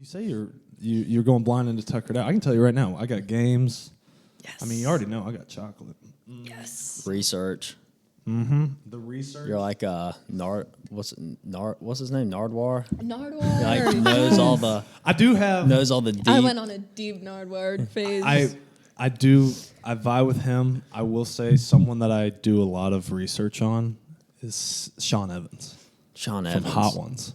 You say you're going blind into Tukr'D out. I can tell you right now, I got games. Yes. I mean, you already know I got chocolate. Yes. Research. Mm-hmm. The research. You're like what's his name? Nardwar. Nardwar. Like knows all the I do have. knows all the deep. I went on a deep Nardwar phase. I vibe with him. I will say someone that I do a lot of research on is Sean Evans Sean from Evans. Hot Ones.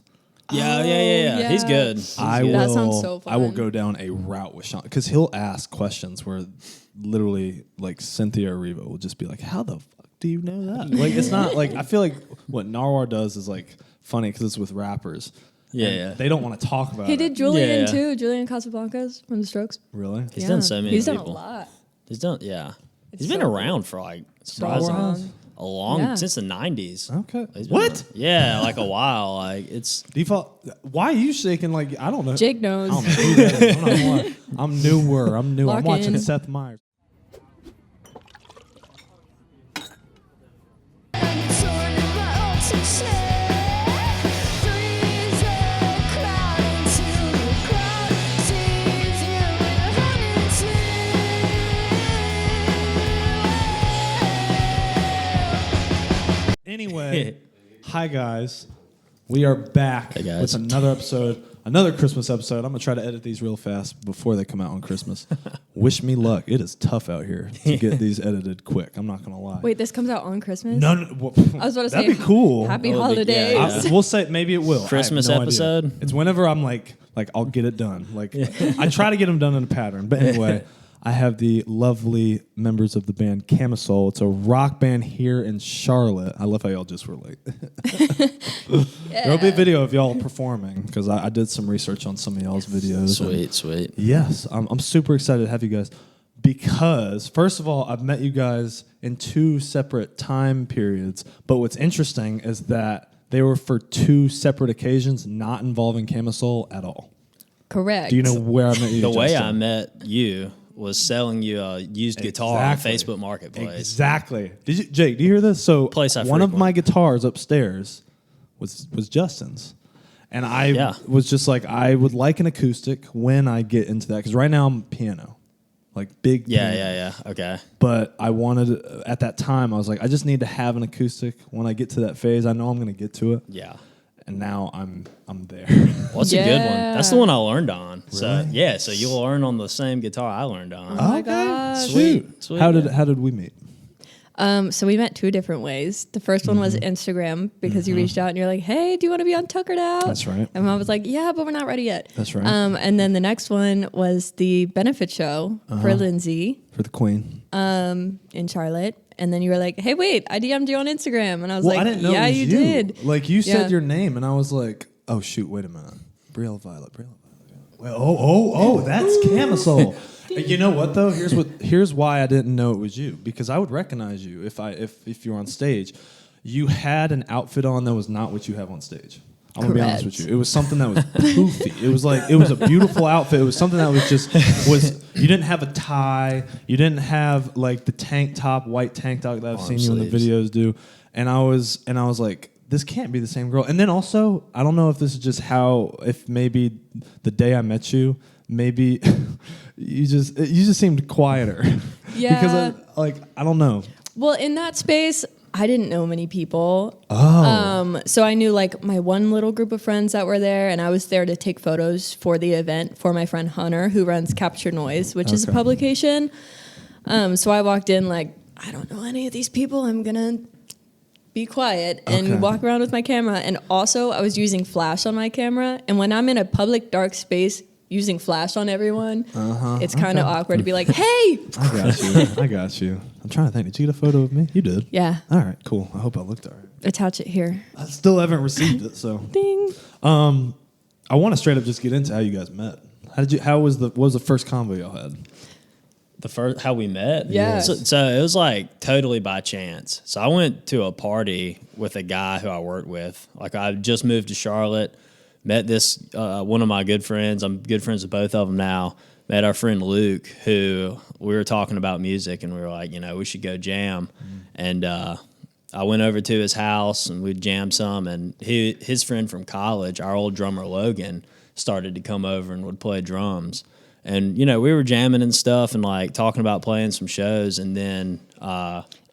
Yeah. yeah. He's good. That sounds so fun. I will go down a route with Sean because he'll ask questions where literally like Cynthia or Reva will just be like, "How the fuck do you know that?" Like it's not like I feel like what Narwhal does is like funny because it's with rappers. Yeah. They don't want to talk about it. He did Julian Yeah. too. Julian Casablancas from The Strokes. Really? He's done so many He's people. done a lot. He's done He's been so around for like So surprisingly long. a long Yeah. since the 90s. Okay. He's been What? Yeah, like a while. Like it's Default. Why are you shaking? Like I don't know. Jake I knows. don't know who that is. I'm not gonna lie. I'm newer. I'm Lock I'm watching in. Seth Meyers. Anyway, hi guys. We are back Hey, guys. with another episode, another Christmas episode. I'm gonna try to edit these real fast before they come out on Christmas. Wish me luck. It is tough out here to get these edited quick. I'm not gonna lie. Wait, this comes out on Christmas? No, I was about to say, that'd be cool. Happy That would be- holidays. yeah. We'll say maybe it will. I have Christmas no idea. episode? It's whenever I'm like I'll get it done. Like I try to get them done in a pattern. But anyway, I have the lovely members of the band Camisole. It's a rock band here in Charlotte. I love how y'all just were like. There'll be a video of y'all performing because I did some research on some of y'all's videos. sweet. Yes, I'm super excited to have you guys because, first of all, I've met you guys in two separate time periods. But what's interesting is that they were for two separate occasions, not involving Camisole at all. Correct. Do you know where I met you? The way Justin? I met you was selling you a used guitar on Facebook Marketplace. Exactly. Did you, Jake? Do you hear this? So Place I one of frequent. my guitars upstairs was Justin's, and I was just like, I would like an acoustic when I get into that because right now I'm piano, like big. piano. Yeah. Okay. But I wanted at that time I was like, I just need to have an acoustic when I get to that phase. I know I'm going to get to it, Yeah. and now I'm there. Well, that's a good one. Yeah. That's the one I learned on. So Really? yeah, so you'll learn on the same guitar I learned on. my gosh. Shoot. Sweet, How yeah. did we meet? So we met two different ways. The first one was Instagram because you reached out and you're like, "Hey, do you want to be on Tukr'D Out?" That's right. And I was like, "Yeah, but we're not ready yet." That's right. And then the next one was the benefit show for Lindsay For the Queen. in Charlotte. And then you were like, "Hey, wait, I DM'd you on Instagram," and I was Well, like, I didn't know "Yeah, it was you did." Like you Yeah. said your name, and I was like, "Oh shoot, wait a minute, Briella Violet." Well, oh, that's Camisole. You know what though? Here's why I didn't know it was you because I would recognize you if you were on stage. You had an outfit on that was not what you have on stage. I'm gonna be honest with you. It was something that was poofy. It was a beautiful outfit. It was something that was you didn't have a tie. You didn't have like the tank top, white tank top that I've Arm seen you in the sleeves. videos do. And I was like, this can't be the same girl. And then also, I don't know if this is just if maybe the day I met you, maybe you just seemed quieter. Yeah. Because I don't know. Well, in that space, I didn't know many people. Oh. So I knew like my one little group of friends that were there, and I was there to take photos for the event for my friend Hunter, who runs Capture Noise, which is a Okay. publication. So I walked in like, I don't know any of these people. I'm gonna be quiet and Okay. walk around with my camera. And also, I was using flash on my camera. And when I'm in a public dark space using flash on everyone, it's kind of awkward to be like, "Hey." I got you. I'm trying to think. Did you get a photo of me? You did. Yeah, All right, cool. I hope I looked all right. attach it here. I still haven't received it, so Ding. I want to straight up just get into how you guys met. What was the first convo y'all had? The first how we met. Yeah. So it was like totally by chance. So I went to a party with a guy who I worked with. Like I just moved to Charlotte, met this one of my good friends. I'm good friends with both of them now. Met our friend Luke, who we were talking about music, and we were like, we should go jam. And I went over to his house and we jammed some. And his friend from college, our old drummer Logan, started to come over and would play drums. And, you know, we were jamming and stuff and like talking about playing some shows. And then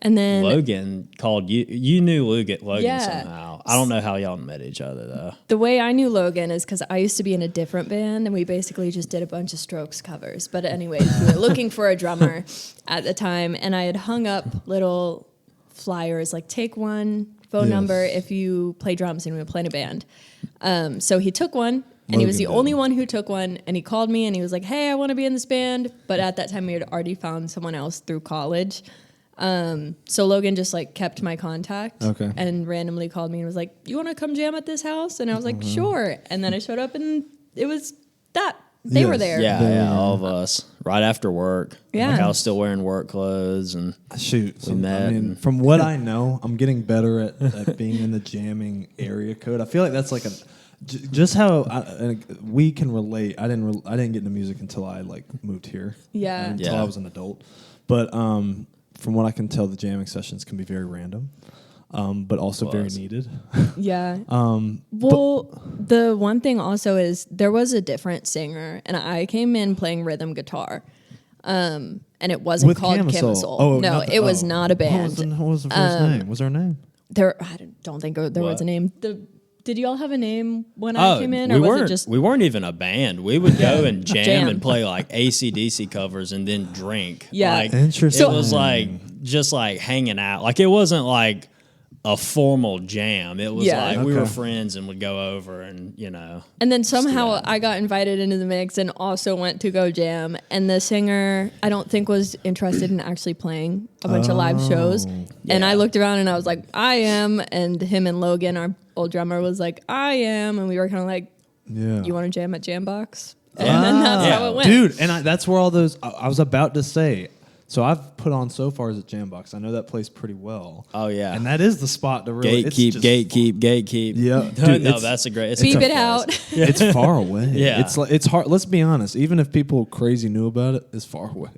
Logan called you. You knew Logan somehow. I don't know how y'all met each other though. The way I knew Logan is because I used to be in a different band and we basically just did a bunch of Strokes covers. But anyway, we were looking for a drummer at the time, and I had hung up little flyers like take one phone number if you play drums and we play in a band. So he took one. And he was the only one who took one, and he called me, and he was like, hey, I want to be in this band. But at that time, we had already found someone else through college. So Logan just, like, kept my contact and randomly called me and was like, you want to come jam at this house? And I was like, sure. And then I showed up, and it was that. They were there. Yeah, all of us. Right after work. Yeah. Like I was still wearing work clothes. And we met. I mean, from what I know, I'm getting better at being in the jamming area code. I feel like that's like just how we can relate. I didn't get into music until I like moved here. Yeah. Until I was an adult. But from what I can tell, the jamming sessions can be very random, but also very needed. Yeah. Well, the one thing also is there was a different singer, and I came in playing rhythm guitar. And it wasn't called Camisole. Oh, no, it was not a band. What was the first name? Was there a name? I don't think there was a name. Did y'all have a name when I came in, or was it just... We weren't even a band. We would go and jam and play like AC/DC covers and then drink. Yeah. Like, interesting. It was like just like hanging out. Like it wasn't like a formal jam. It was like we were friends and would go over and, you know. And then somehow I got invited into the mix and also went to go jam. And the singer, I don't think, was interested in actually playing a bunch of live shows. Yeah. And I looked around and I was like, I am. And him and Logan, our old drummer, was like, I am. And we were kind of like, you want to jam at Jambox? And then that's how it went. Dude, and that's where all those, I was about to say, so I've put on So Fars at Jambox. I know that place pretty well. Oh, yeah. And that is the spot to really... Gatekeep. Yeah. Dude, no, that's a great... Beep it out. It's far away. Yeah. It's hard. Let's be honest. Even if people crazy knew about it, it's far away.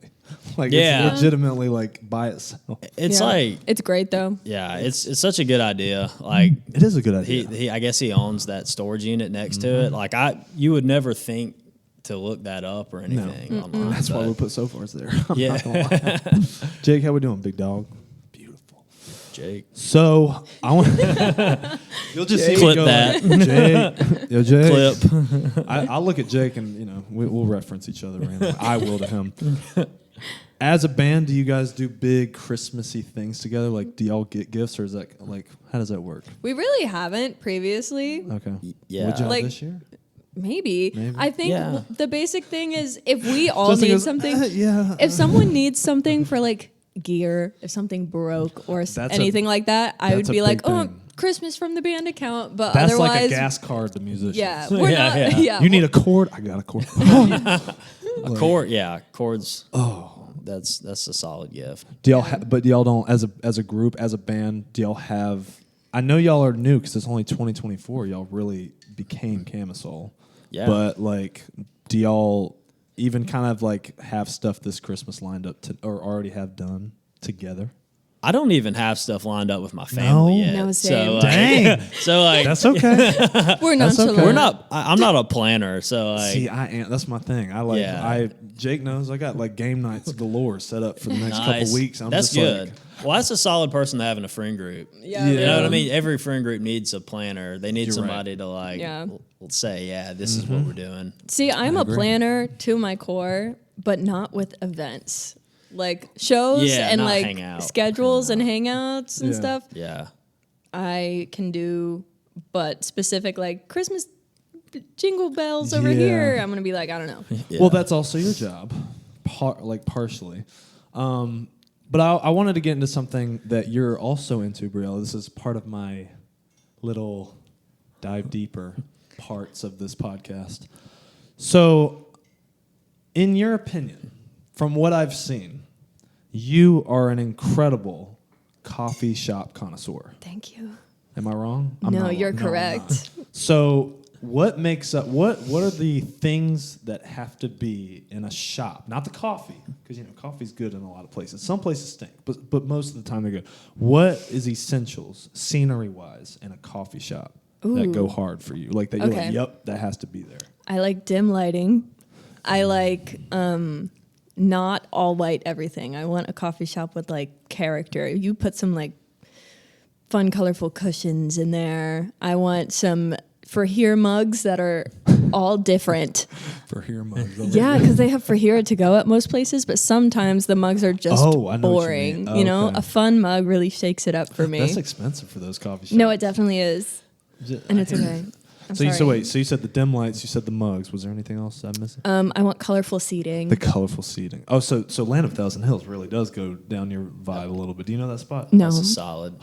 Like, it's legitimately, like, by itself. It's like... It's great, though. Yeah, it's such a good idea. Like... It is a good idea. He I guess he owns that storage unit next to it. Like, you would never think to look that up or anything online. That's why we put So Fars there. Yeah. Jake, how we doing, big dog? Beautiful. Jake. So I want you'll just see clip me go that. Like, Jake. Yo, Jake. Clip. I'll look at Jake and we'll reference each other randomly. I will to him. As a band, do you guys do big Christmassy things together? Like, do y'all get gifts, or is that like how does that work? We really haven't previously. Okay. Yeah. Would y'all Like, this year? Maybe. I think the basic thing is if we all Justin need goes, something, if someone needs something for like gear, if something broke or anything like that, I would be like, Christmas from the band account. But that's otherwise, like a gas card to musicians. Yeah, we're not. Yeah. You need a cord? I got a cord. A cord, chords. Oh, that's a solid gift. Do y'all? But y'all don't, as a group, as a band, do y'all have? I know y'all are new because it's only 2024. Y'all really became Camisole. Yeah. But like, do y'all even kind of like have stuff this Christmas lined up or already have done together? I don't even have stuff lined up with my family yet. No, same. So, like, dang. So like, That's okay. We're nonchalant. We're not. I'm not a planner. So like, See, I am. That's my thing. Jake knows I got like game nights galore set up for the next couple weeks. That's just good. Like, well, that's a solid person to have in a friend group. Yeah. You know what I mean? Every friend group needs a planner. They need somebody to like say, this is what we're doing. See, I'm a planner to my core, but not with events. Like shows and like schedules and hangouts and stuff. Yeah. I can do, but specific like Christmas jingle bells over here, I'm going to be like, I don't know. Yeah. Well, that's also your job, partially. But I wanted to get into something that you're also into, Briella. This is part of my little dive deeper parts of this podcast. So, in your opinion, from what I've seen, you are an incredible coffee shop connoisseur. Thank you. Am I wrong? No, you're correct. So, what makes up? What are the things that have to be in a shop? Not the coffee, because coffee's good in a lot of places. Some places stink, but most of the time they're good. What is essentials, scenery wise, in a coffee shop that go hard for you? Like that, you're like, yep, that has to be there. I like dim lighting. I like not all white everything. I want a coffee shop with like character. You put some like fun, colorful cushions in there. I want some for here mugs that are all different. For here mugs. Yeah, because they have for here to go at most places, but sometimes the mugs are just I know what you boring. mean. You know, Okay. a fun mug really shakes it up for me. That's expensive for those coffee shops. No, it definitely is, and it's okay. I'm So sorry. you said the dim lights, you said the mugs. Was there anything else I'm missing? I want colorful seating. The colorful seating. Oh, so Land of Thousand Hills really does go down your vibe a little bit. Do you know that spot? No, That's a solid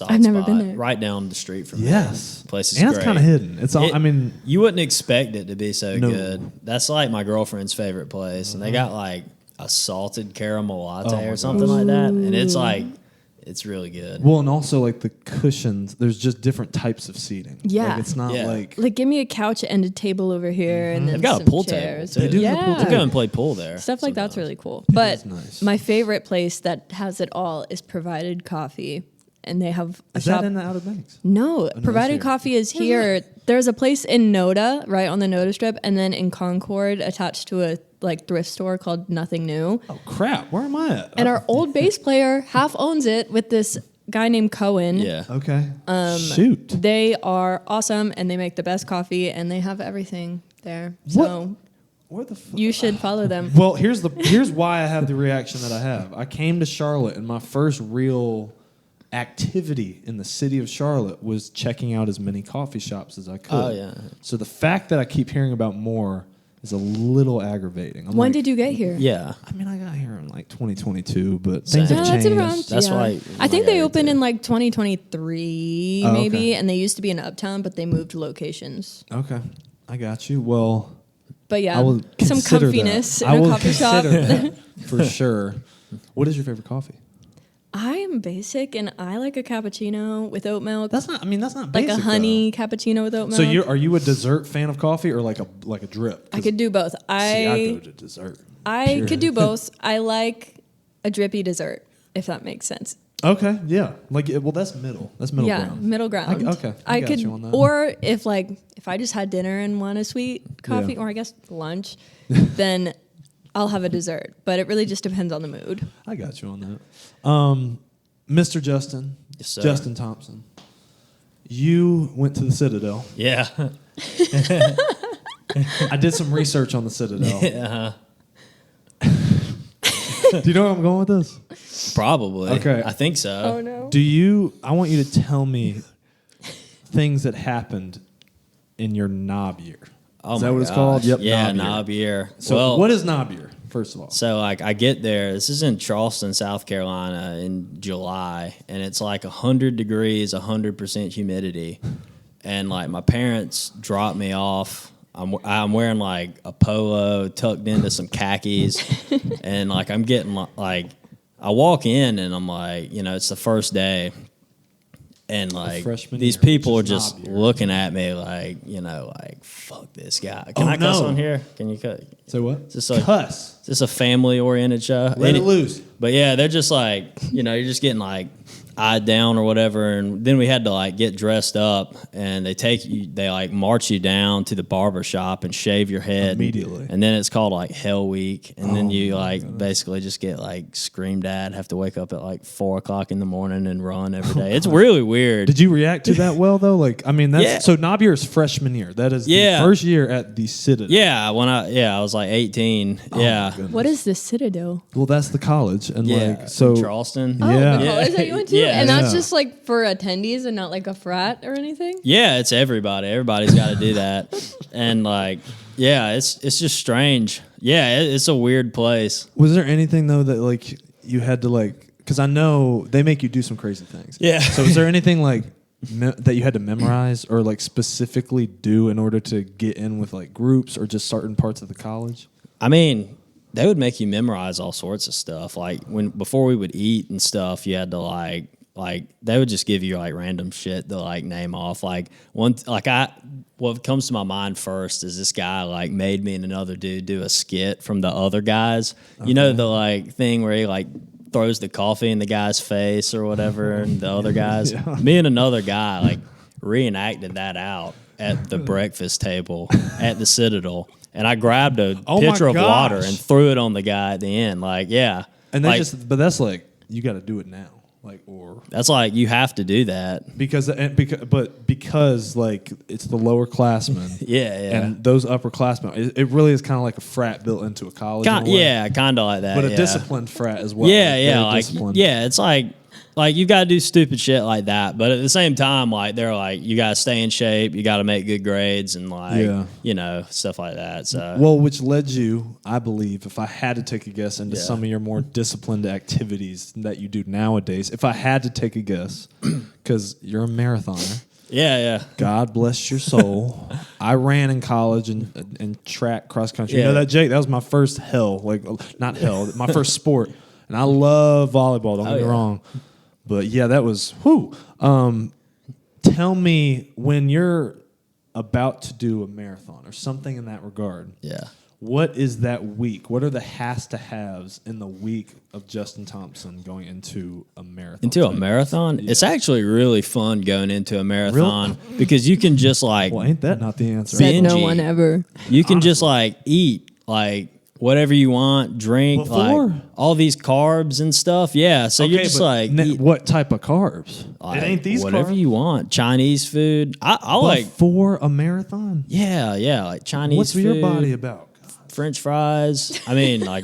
I've never been spot. there. Right down the street from Yes. me. Place is and great. it's kind of hidden. It's all. It- I mean, You wouldn't expect it to be so No. good. That's like my girlfriend's favorite place, and they got like a salted caramel latte my or God. something like that, and it's like it's really good. well, and also like the cushions. There's just different types of seating. Yeah. Like, it's not Yeah. like give me a couch and a table over here, and then They've got some a pool chairs. table too. They do have a pool Yeah. We'll go and play pool there. Stuff like that's sometimes. really cool. But is nice. my favorite place that has it all is Provided Coffee, and they have a Is shop. that in the Outer Banks? No, that's Provided here. Coffee is here. There's a place in Noda, right on the Noda Strip, and then in Concord, attached to a like thrift store called Nothing New. Oh crap! Where am I at? And our old bass player half owns it with this guy named Cohen. Yeah. Okay. Shoot. They are awesome, and they make the best coffee, and they have everything there. So Where the fuck? you should follow them. Well, here's why I have the reaction that I have. I came to Charlotte, and my first real activity in the city of Charlotte was checking out as many coffee shops as I could. Oh, yeah. So the fact that I keep hearing about more is a little aggravating. I'm When like, did you get here? Yeah. I mean, I got here in like 2022, but things Same. have Yeah, that's changed. around. That's yeah. why I think they yeah, opened too. in like 2023, Oh, maybe, okay. and they used to be in Uptown, but they moved locations. Okay, I got you. Well, But yeah, I will some consider comfiness that. I in a will coffee shop. consider that for sure. What is your favorite coffee? I am basic, and I like a cappuccino with oat milk. That's not. I mean, that's not like basic, a honey cappuccino with oat though. milk. So are you a dessert fan of coffee or like a drip? 'Cause, I could do both. see, I go to dessert. I Period. could do both. I like a drippy dessert, if that makes sense. Okay, yeah. Well, that's middle. That's middle yeah, ground. middle ground. Okay, I got could, you on that. or if I just had dinner and want a sweet coffee, Yeah. or I guess lunch, then I'll have a dessert. But it really just depends on the mood. I got you on that. Mr. Justin, Yes, sir. Justin Thompson, you went to the Citadel. Yeah. I did some research on the Citadel. Yeah. Do you know where I'm going with this? Probably. Okay. I think so. Oh no. I want you to tell me things that happened in your knob year. Oh Is my that what it's gosh. called? Yep, Yeah, knob year. knob year. So well, what is knob year, first of all? So like I get there. This is in Charleston, South Carolina, in July, and it's like 100 degrees, 100% humidity, and like my parents dropped me off. I'm wearing like a polo tucked into some khakis, and like I'm getting like I walk in and I'm like, it's the first day. And like freshman these year, people are which is just knob year. looking at me like, like fuck this guy. Can Oh, I cuss no. on here? Can you cut? Say what? Just like- Cuss. Is this a family-oriented show? Let it loose. But yeah, they're just like, you're just getting like eyed down or whatever. And then we had to like get dressed up, and they like march you down to the barber shop and shave your head Immediately. And then it's called like Hell Week, and then you my like basically just get like screamed at, have to wake up at like 4:00 in the morning and run every day. It's really weird. Did you react to that well though? Like, I mean, that's Yeah. so knob year is freshman year. That is Yeah. the first year at the Citadel. Yeah, I was like 18. Oh, my yeah. goodness. What is the Citadel? Well, that's the college, and Yeah, like so. in Charleston. Oh, Yeah. the college that you went to? Yeah. And that's Yeah. just like for attendees and not like a frat or anything? Yeah, it's everybody. Everybody's got to do that, and like, yeah, it's just strange. Yeah, it's a weird place. Was there anything though that like you had to like? Because I know they make you do some crazy things. Yeah. So is there anything like that you had to memorize or like specifically do in order to get in with like groups or just certain parts of the college? I mean, they would make you memorize all sorts of stuff. Like before we would eat and stuff, you had to like they would just give you like random shit to like name off. Like what comes to my mind first is this guy like made me and another dude do a skit from the other guys. You know the like thing where he like throws the coffee in the guy's face or whatever, and the other guys. Yeah. Me and another guy like reenacted that out. at the breakfast table at the Citadel, and I grabbed a Oh my pitcher of water gosh. and threw it on the guy at the end. Like, yeah, And they like, but that's like you got to do it now, like or that's like you have to do that. because like it's the lower classmen, Yeah. and those upperclassmen. It really is kind of like a frat built into a college. in a way. Yeah, kind of like that. but a yeah. disciplined frat as well. Yeah, like, yeah, very like disciplined. yeah, it's like you got to do stupid shit like that, but at the same time, like they're like you got to stay in shape, you got to make good grades, and like you know stuff like that. So Well, which led you, I believe, if I had to take a guess into Yeah. some of your more disciplined activities that you do nowadays, if I had to take a guess, because you're a marathoner. yeah. God bless your soul. I ran in college and track cross country. You Yeah. know that, Jake? That was my first hell. Like, not hell, my first sport. And I love volleyball, don't get me yeah. wrong. But yeah, that was, whew. Tell me, when you're about to do a marathon or something in that regard, Yeah. what is that week? What are the has-to-haves in the week of Justin Thompson going into a marathon? Into a marathon, it's actually really fun going into a marathon because you can just like Well, ain't that not the answer? Said no Benji. one ever. you can just like eat like whatever you want, drink Before? like all these carbs and stuff. Yeah, so you're just but like eat, what type of carbs? like, It ain't these whatever carbs. you want. Chinese food. I like Before a marathon? yeah, like Chinese What's food. your body about? French fries. I mean, like,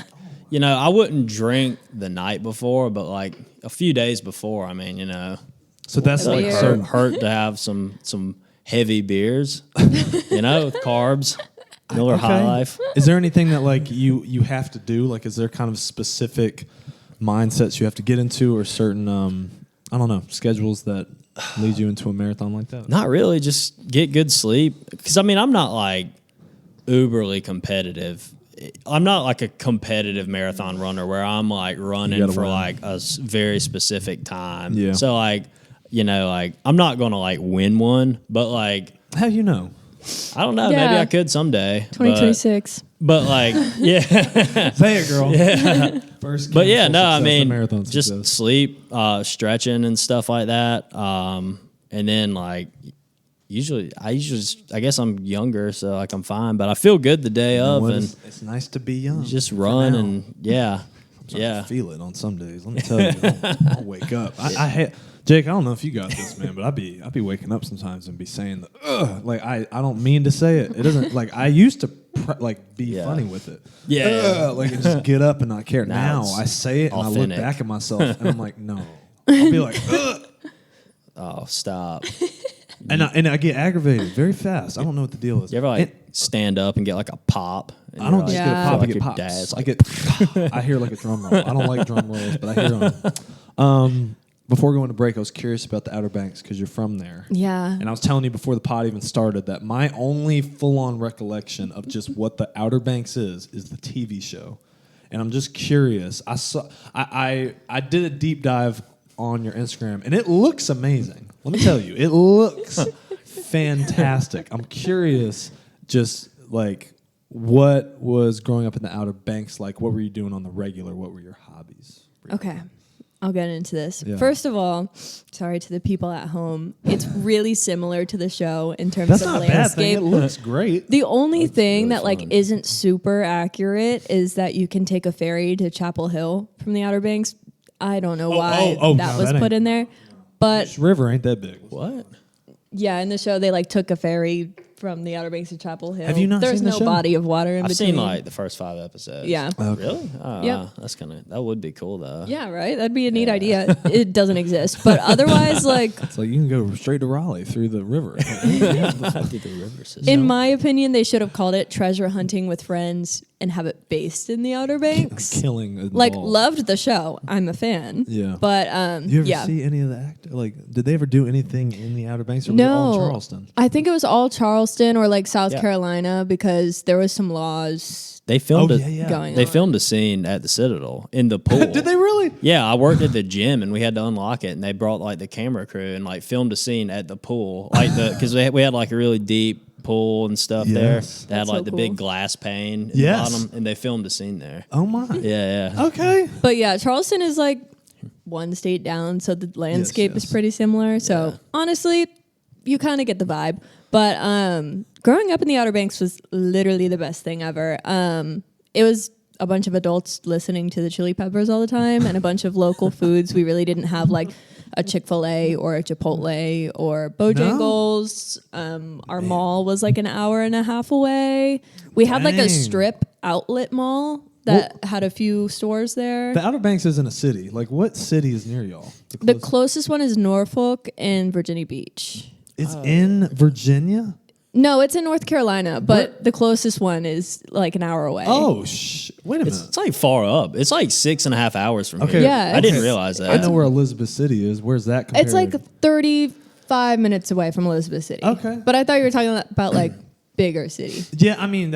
you know, I wouldn't drink the night before, but like a few days before, I mean, you know, So that's Well, like yeah. hurt to have some heavy beers, you know, with carbs, Miller High Life. Is there anything that like you have to do? Like, is there kind of specific mindsets you have to get into, or certain I don't know, schedules that lead you into a marathon like that? Not really, just get good sleep. Because I mean, I'm not like uberly competitive. I'm not like a competitive marathon runner where I'm like running gotta for win. like a very specific time. Yeah. So like, you know, like I'm not gonna like win one, but like How you know? I don't know. Yeah. Maybe I could someday. 2026. But like, yeah. Say it, girl. Yeah. First. But yeah, no, I success, mean, marathon just success. sleep, stretching and stuff like that. And then like, I guess I'm younger, so like I'm fine. But I feel good the day of, What and is- it's nice to be young. just for run now. and yeah, I feel it on some days. Let me tell you, I'll wake up. I Jake, I don't know if you got this, man, but I'd be waking up sometimes and be saying the like I don't mean to say it. It doesn't like I used to be Yeah. funny with it. Yeah. Like just get up and not care. Now Now it's I say it and I authentic. look back at myself and I'm like, no. I'll be like, ugh. Oh, stop! And I get aggravated very fast. I don't know what the deal is. You ever like stand up and get like a pop? And I don't you're just like, get a Yeah. pop. I like get your pops. dad's I like, get. I hear like a drum roll. I don't like drum rolls, but I hear them. Before going to break, I was curious about the Outer Banks because you're from there. Yeah. And I was telling you before the pod even started that my only full-on recollection of just what the Outer Banks is the TV show. And I'm just curious. I did a deep dive on your Instagram, and it looks amazing. Let me tell you, it looks fantastic. I'm curious, just like what was growing up in the Outer Banks like? What were you doing on the regular? What were your hobbies? Okay. I'll get into this. Yeah. First of all, sorry to the people at home. It's really similar to the show in terms That's of not a bad thing. landscape. It looks great. The only thing really that like fun. isn't super accurate is that you can take a ferry to Chapel Hill from the Outer Banks. I don't know why no, that was that put ain't- in there. But This river ain't that big. what? yeah, in the show they like took a ferry from the Outer Banks to Chapel Hill. Have you not There's seen the no show? body of water in I've between. seen like the first 5 episodes. Yeah. Really? Oh, Yep. wow. That would be cool though. Yeah, right? That'd be a neat idea. It doesn't exist. But otherwise, like, It's like you can go straight to Raleigh through the river. Through the river system. in my opinion, they should have called it Treasure Hunting with Friends and have it based in the Outer Banks. Killing involved. Like, loved the show. I'm a fan. Yeah. But, You ever yeah. see any of the act? Like, did they ever do anything in the Outer Banks, or was it all in No. Charleston? I think it was all Charleston or like South Yeah. Carolina because there was some laws They filmed Oh, it. yeah, yeah. going They on. filmed a scene at the Citadel in the pool. Did they really? Yeah, I worked at the gym and we had to unlock it, and they brought like the camera crew and like filmed a scene at the pool, like because we had like a really deep pool and stuff Yes. there. They had That's like so the cool. big glass pane in Yes. the bottom, and they filmed a scene there. Oh my. Yeah, yeah. Okay. But yeah, Charleston is like one state down, so the landscape yes. is pretty similar. So Yeah. honestly, you kind of get the vibe. But growing up in the Outer Banks was literally the best thing ever. It was a bunch of adults listening to the Chili Peppers all the time and a bunch of local foods. We really didn't have like a Chick-fil-A or a Chipotle or Bojangles. Our mall was like an hour and a half away. We had like a strip outlet mall that had a few stores there. The Outer Banks isn't a city. Like, what city is near y'all? The closest one is Norfolk and Virginia Beach. It's in Virginia? No, it's in North Carolina, but the closest one is like an hour away. Oh, wait a minute. It's like far up. It's like 6.5 hours from Okay. here. Yeah, I didn't realize that. I know where Elizabeth City is. Where's that compared? It's like 35 minutes away from Elizabeth City. Okay. But I thought you were talking about like bigger city. Yeah, I mean,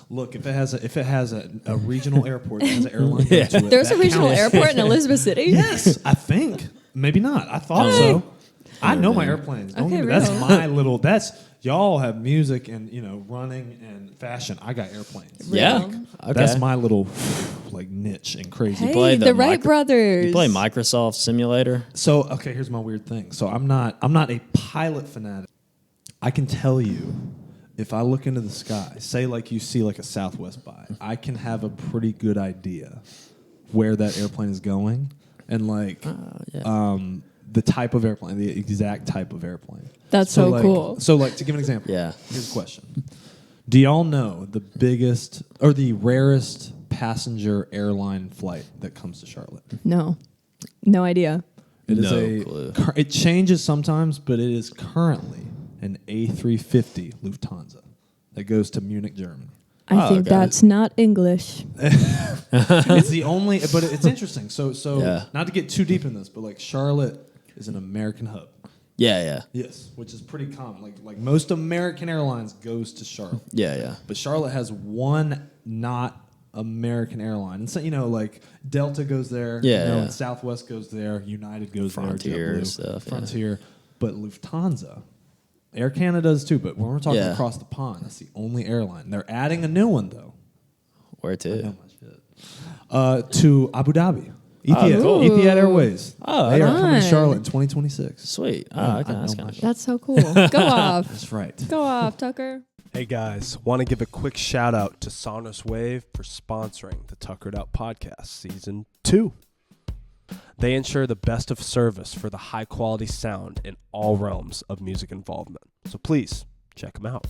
look, if it has a regional airport that has an airline go to it, There's a that regional counts. airport in Elizabeth City? Yes, I think. Maybe not. I thought so. I know my airplanes. Don't Okay, get me- that's real. my little. Y'all have music and running and fashion. I got airplanes. Yeah. Real. Okay. That's my little like niche and crazy. Hey, play the, the Wright brothers. You play Microsoft Simulator? So okay, here's my weird thing. So I'm not a pilot fanatic. I can tell you, if I look into the sky, say like you see like a Southwest by, I can have a pretty good idea where that airplane is going and like the type of airplane, the exact type of airplane. That's so like, cool. So like to give an example, Yeah. here's a question. Do y'all know the biggest or the rarest passenger airline flight that comes to Charlotte? No idea. It is No clue. It changes sometimes, but it is currently an A350 Lufthansa that goes to Munich, Germany. I think okay. that's not English. It's the only, but it's interesting. So Yeah. not to get too deep in this, but like Charlotte is an American hub. Yeah. Yes, which is pretty common. Like most American airlines goes to Charlotte. Yeah. But Charlotte has one not American airline. And so, like Delta goes there. Yeah. And Southwest goes there. United goes Frontier there. JetBlue, stuff, yeah. Frontier. But Lufthansa, Air Canada does too. But when we're talking Yeah. across the pond, that's the only airline. They're adding a new one, though. Where to? Oh, my shit. To Abu Dhabi. Etihad, cool. Etihad Airways. Oh, they are coming to fun. Charlotte in 2026. Sweet. Oh, Yeah, okay. I That's know kind my of shit. That's so cool. Go off. That's right. Go off, Tucker. Hey guys, want to give a quick shout out to Sonorous Wave for sponsoring the Tukr'D podcast season 2. They ensure the best of service for the high quality sound in all realms of music involvement. So please check them out.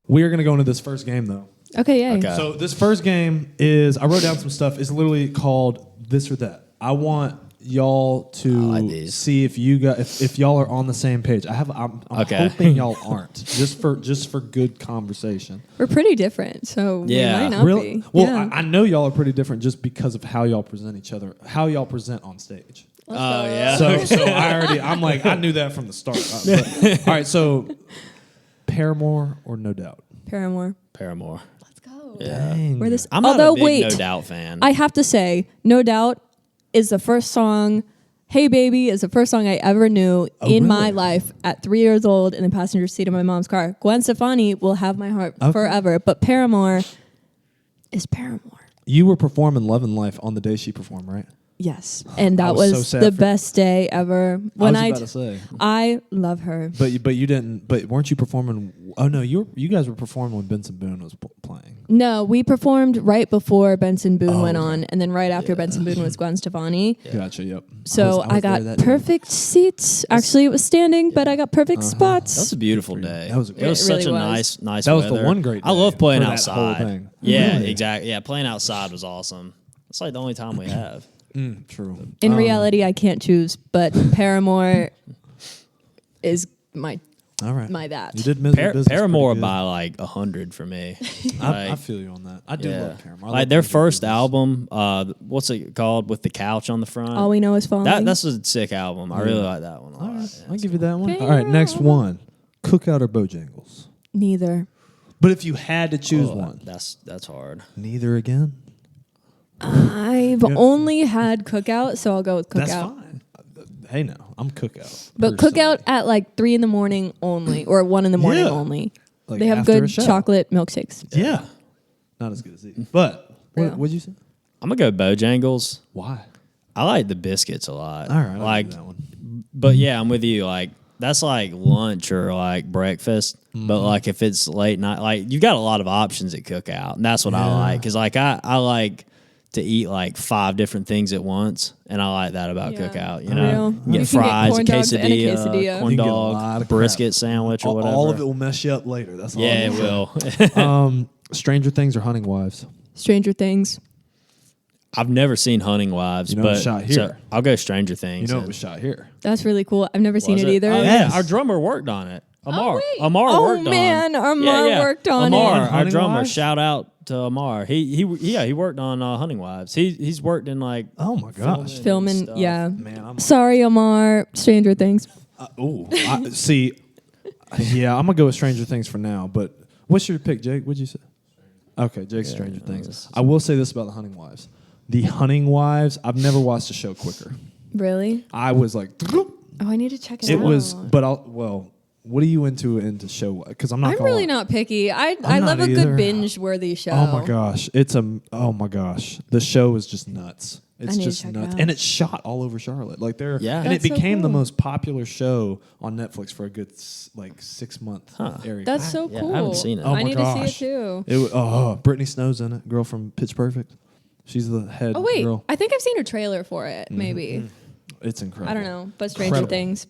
We are going to go into this first game, though. Okay, yay. Okay. So this first game is, I wrote down some stuff. It's literally called This or That. I want y'all to like these. see if you got if y'all are on the same page. I'm Okay. hoping y'all aren't, just for good conversation. We're pretty different, so Yeah. we might not Really? be. Well, Yeah. I know y'all are pretty different just because of how y'all present each other, how y'all present on stage. Oh, yeah. So I knew that from the start. All right, so Paramore or No Doubt? Paramore. Paramore. Let's go. Yeah. Dang. We're this. I'm not Although, a big wait, No Doubt fan. I have to say, No Doubt is the first song. Hey Baby is the first song I ever knew in my really? life at 3 years old in the passenger seat of my mom's car. Gwen Stefani will have my heart forever, but Paramore is Paramore. You were performing Love and Life on the day she performed, right? Yes, and that was so was sad the for- best day ever. When I was about to say. I love her. But you didn't. But weren't you performing? Oh no, you guys were performing when Benson Boone was playing. No, we performed right before Benson Boone Oh, went okay. on, and then right after Benson Boone was Gwen Stefani. Gotcha. Yep. So I got perfect seats. Actually, it was standing, but I got perfect spots. That was a beautiful day. That was a it was It really such a was. nice That was the weather. one great I day love playing for that whole outside. thing. Yeah, Really? exactly. Yeah, playing outside was awesome. It's like the only time we have. True. In reality, I can't choose, but Paramore is my All right. that. You did Misery Business Paramore pretty good. by like 100 for me. I feel you on that. I do Yeah. love Paramore. I Like love their Misery first Business. album, what's it called with the couch on the front? All we know is falling. That's a sick album. I really like that one a lot. All right, Yeah. I'll give you that one. All right, next one. Cookout or Bojangles? Neither. But if you had to choose Oh, one, That's hard. neither again. I've only had Cookout, so I'll go with Cookout. That's fine. Hey, no, I'm Cookout. But personally. Cookout at like 3 a.m. only, or 1 a.m. Yeah. only. Like They have after a good show. chocolate milkshakes. Yeah, not as good as these. But Yeah. what'd you say? I'm gonna go Bojangles. Why? I like the biscuits a lot. All right, I'll like, give you that one. but yeah, I'm with you. Like that's like lunch or like breakfast. But like if it's late night, like you got a lot of options at Cookout, and that's what I like. Because like I like to eat like 5 different things at once, and I like that about Cookout. You know, You get can fries, corn a dogs and a quesadilla, quesadilla. corn You can get a dog, lot of brisket crap. sandwich, or whatever. All of it will mess you up later. That's all. Yeah, I'm it saying. will. Stranger Things or Hunting Wives? Stranger Things. I've never seen Hunting Wives, You know it but was shot here. so I'll go Stranger You Things. know it and- was shot here. That's really cool. I've never seen Was it either. Oh, Yes. yeah, our drummer worked on it. Amar. wait. Amar Oh, worked on man, Amar worked on Amar, it. our Hunting drummer. Wives? Shout out to Amar. He worked on Hunting Wives. He's worked in like Oh my gosh. Filming, stuff. yeah. Man, I'm Sorry, Amar. Stranger Things. see. Yeah, I'm gonna go with Stranger Things for now. But what's your pick, Jake? What'd you say? Okay, Jake's Stranger Things. I will say this about the Hunting Wives. The Hunting Wives. I've never watched a show quicker. Really? I was like, Oh, I need to check it out. it was. But what are you into show? Because I'm not. I'm gonna really lie. not picky. I not love a either. good binge-worthy show. Oh my gosh, oh my gosh, the show is just nuts. It's need to just check it nuts, out. and it's shot all over Charlotte. Like Yeah. and it That's so became the cool. most popular show on Netflix for a good 6 month area. That's so Yeah, I cool. haven't seen it. Oh I my need gosh. to see it too. Brittany Snow's in it, girl from Pitch Perfect. She's the head. Oh wait, girl. I think I've seen a trailer for it. Maybe It's incredible. I don't know, but Stranger Incredible. Things.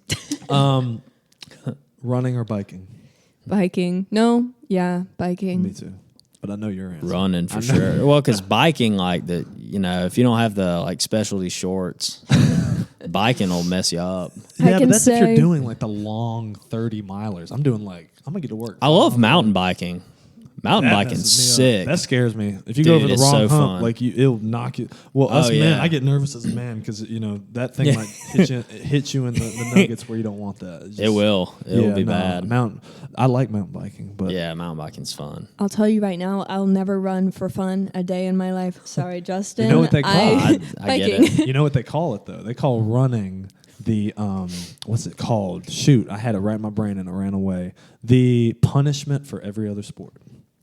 Running or biking? Biking. No, yeah, biking. Me too. But I know your answer. running for sure. Well, because biking, like if you don't have the like specialty shorts, biking will mess you up. I Yeah, can but that's if you're say- doing like the long 30 milers. I'm doing like I'm gonna get to work. I love mountain biking. Mountain That biking's messes me up. sick. That scares me. If you Dude, go over the it's wrong so hump, fun. like it'll knock you. Well, us Oh, men, yeah. I get nervous as a man because that thing Yeah. might hit you in the nuggets where you don't want that. It's It just- will. It'll yeah, be no, bad. I like mountain biking, but Yeah, mountain biking's fun. I'll tell you right now, I'll never run for fun a day in my life. Sorry, Justin. You know what they call it? I get biking. it. you know what they call it though? They call running the what's it called? Shoot, I had it right in my brain and it ran away. The punishment for every other sport.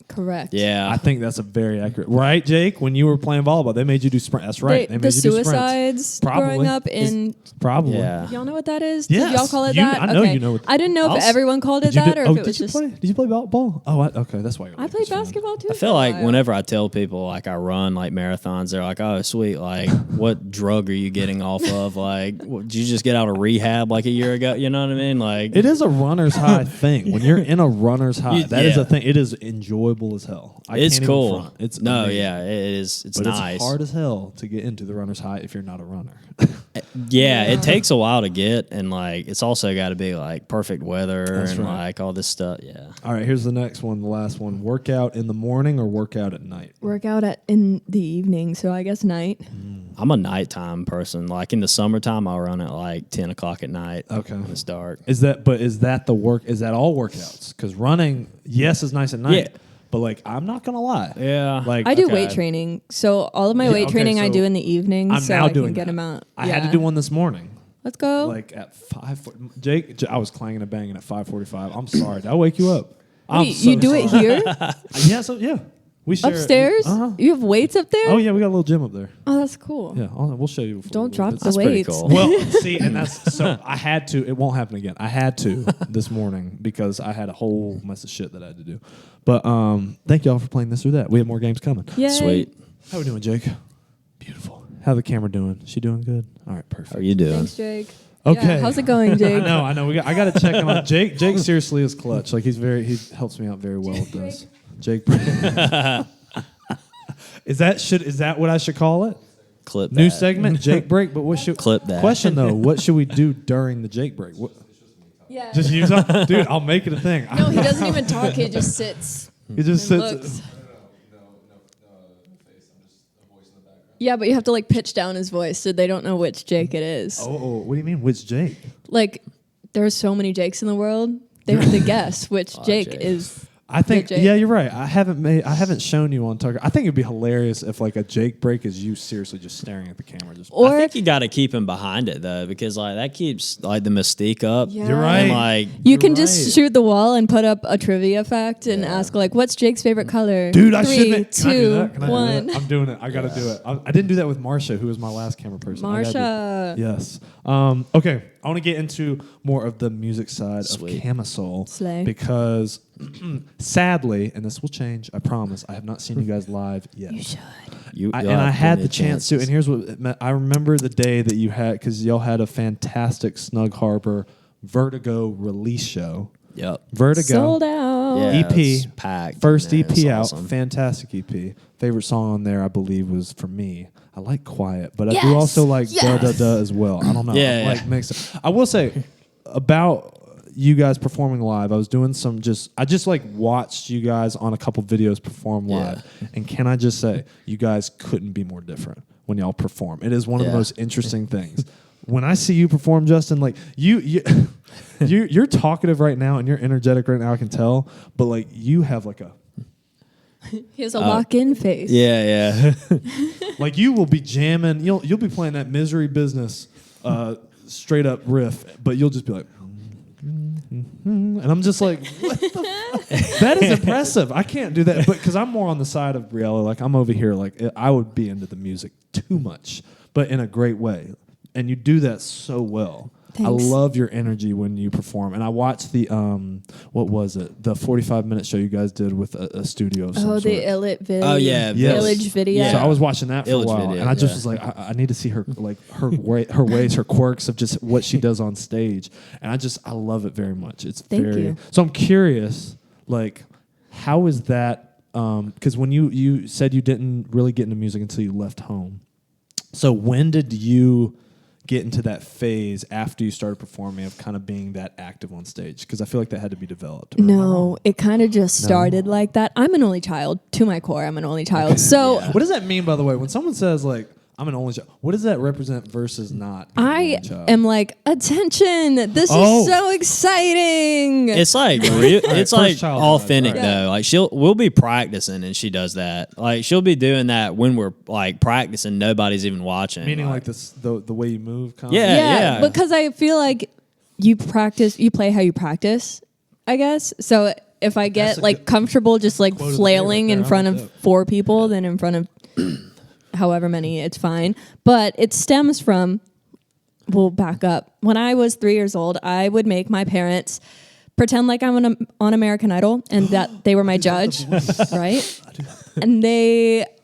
Correct. Yeah. I think that's a very accurate. Right, Jake? When you were playing volleyball, they made you do sprint. That's right. They The made you do sprints. suicides Probably. growing up in. Probably. Yeah. Y'all know what that is? Yes. Did y'all call it You- that? I know okay. you know what- I didn't know I'll if s- everyone called it Did you that do- or oh, if it did was you just. play? Did you play ball? Oh, okay. That's why you're. I played basketball too. I for feel a like while. whenever I tell people like I run like marathons, they're like, "Oh, sweet! Like, what drug are you getting off of? Like, did you just get out of rehab like a year ago? You know what I mean? Like, It is a runner's high thing. When you're in a runner's high, that is yeah. a thing. It is enjoyable as hell. I it's can't even cool. front. It's no, amazing. yeah, it is. It's But nice. it's hard as hell to get into the runner's high if you're not a runner. Yeah, it takes a while to get, and like it's also got to be like perfect weather That's and right. like all this stuff. Yeah, All right, here's the next one, the last one. Workout in the morning or workout at night? Workout in the evening, so I guess night. I'm a nighttime person. Like in the summertime, I'll run at like 10 o'clock at night. Okay. when it's dark. Is that all workouts? Because running, yes, is nice at night. Yeah. But like, I'm not gonna lie. Yeah, Like I do Okay. weight training, so all of my Yeah, weight okay, training I so do in the evening, I'm so now I doing can get that. them out. I had to do one this morning. Let's go. Like at 5. Jake, I was clanging and banging at 5:45. I'm sorry. Did I wake you up? I'm Wait, so you do it sorry. here Yeah. We share upstairs? Uh-huh. You have weights up there? Oh yeah, we got a little gym up there. Oh, that's cool. Yeah, we'll show you. Before Don't we drop leave. the That's pretty weights. cool. Well, see, and that's so I had to. It won't happen again. I had to this morning because I had a whole mess of shit that I had to do. But thank y'all for playing this or that. We have more games coming. Yay. Sweet. How we doing, Jake? Beautiful. How the camera doing? She doing good? All right, perfect. How are you doing? Thanks, Jake. Okay. Yeah, how's it going, Jake? I know. I got to check him out. Jake seriously is clutch. Like he helps me out very well with this. Jake. Is that what I should call it? Clip New that. segment, Jake break. But what should Clip that. Question though? What should we do during the Jake break? Yeah. Just use it, dude. I'll make it a thing. No, he doesn't even talk. He just sits. He just and sits. looks. Yeah, but you have to like pitch down his voice so they don't know which Jake it is. Oh, what do you mean? Which Jake? Like, there are so many Jakes in the world. They have to guess which Jake Jakes. is I think Jake. yeah, you're right. I haven't shown you on Tucker. I think it'd be hilarious if like a Jake break is you seriously just staring at the camera. Just Or I think you got to keep him behind it though, because like that keeps like the mystique up. Yeah. You're right. And like you can You're just right. shoot the wall and put up a trivia fact and ask like, "What's Jake's favorite color?" dude, I 3, should. 2, Can I do 1. that? I'm doing it. I got to do it. I didn't do that with Marsha, who was my last camera person. I gotta do- Marsha. Yes. Okay. I want to get into more of the music side Sweet. of Camisole Slay. because sadly, and this will change, I promise, I have not seen you guys live yet. You should. I had the chance to, and here's what it meant. I remember the day that you had, because y'all had a fantastic Snug Harbor Vertigo release show. Yep. Vertigo. Sold out. Yeah, EP, it's packed. First man. EP It's out, awesome. fantastic EP. Favorite song on there, I believe, was for me. I like Quiet, but I Yes! do also like Yes! Da Da Da as well. I don't know. Yeah, I yeah. like mix. I will say about you guys performing live. I was doing I just like watched you guys on a couple videos perform live, and can I just say, you guys couldn't be more different when y'all perform. It is one of the Yeah. most interesting things. When I see you perform, Justin, like you're talkative right now and you're energetic right now. I can tell, but like you have like a. He has a lock-in face. Yeah, yeah. Like you will be jamming, you'll be playing that Misery Business straight up riff, but you'll just be like, and I'm just like, what the fuck? That is impressive. I can't do that, but because I'm more on the side of Briella, like I'm over here, like I would be into the music too much, but in a great way, and you do that so well. Thanks. I love your energy when you perform, and I watched the what was it? The 45-minute show you guys did with a studio. Of some Oh, sort. the Illit video. Oh, yeah, Yes. Village video. Yeah. So I was watching that for a Village while, video, and I just yeah. was like, I need to see her like her ways, her quirks of just what she does on stage, and I love it very much. It's Thank very. you. So I'm curious, like, how is that? Because when you said you didn't really get into music until you left home, so when did you get into that phase after you started performing of kind of being that active on stage? Because I feel like that had to be developed. Or am I wrong? No, it kind of just started like that. I'm an only child. To my core, I'm an only child. So What does that mean, by the way, when someone says like I'm an only child? What does that represent versus not? being an I only child? am like, attention! This Oh. is so exciting. It's like real, it's first like child authentic died, right. though. Like we'll be practicing and she does that. Like she'll be doing that when we're like practicing. Nobody's even watching. Meaning like this, the way you move. Kind Yeah. yeah, because I feel like you play how you practice, I guess. So if I That's get a like good comfortable just like quote of the day flailing right in there. front I of like that. 4 people, then in front of however many, it's fine. But it stems from, we'll back up. When I was 3 years old, I would make my parents pretend like I'm on American Idol and that they were my judge, right? And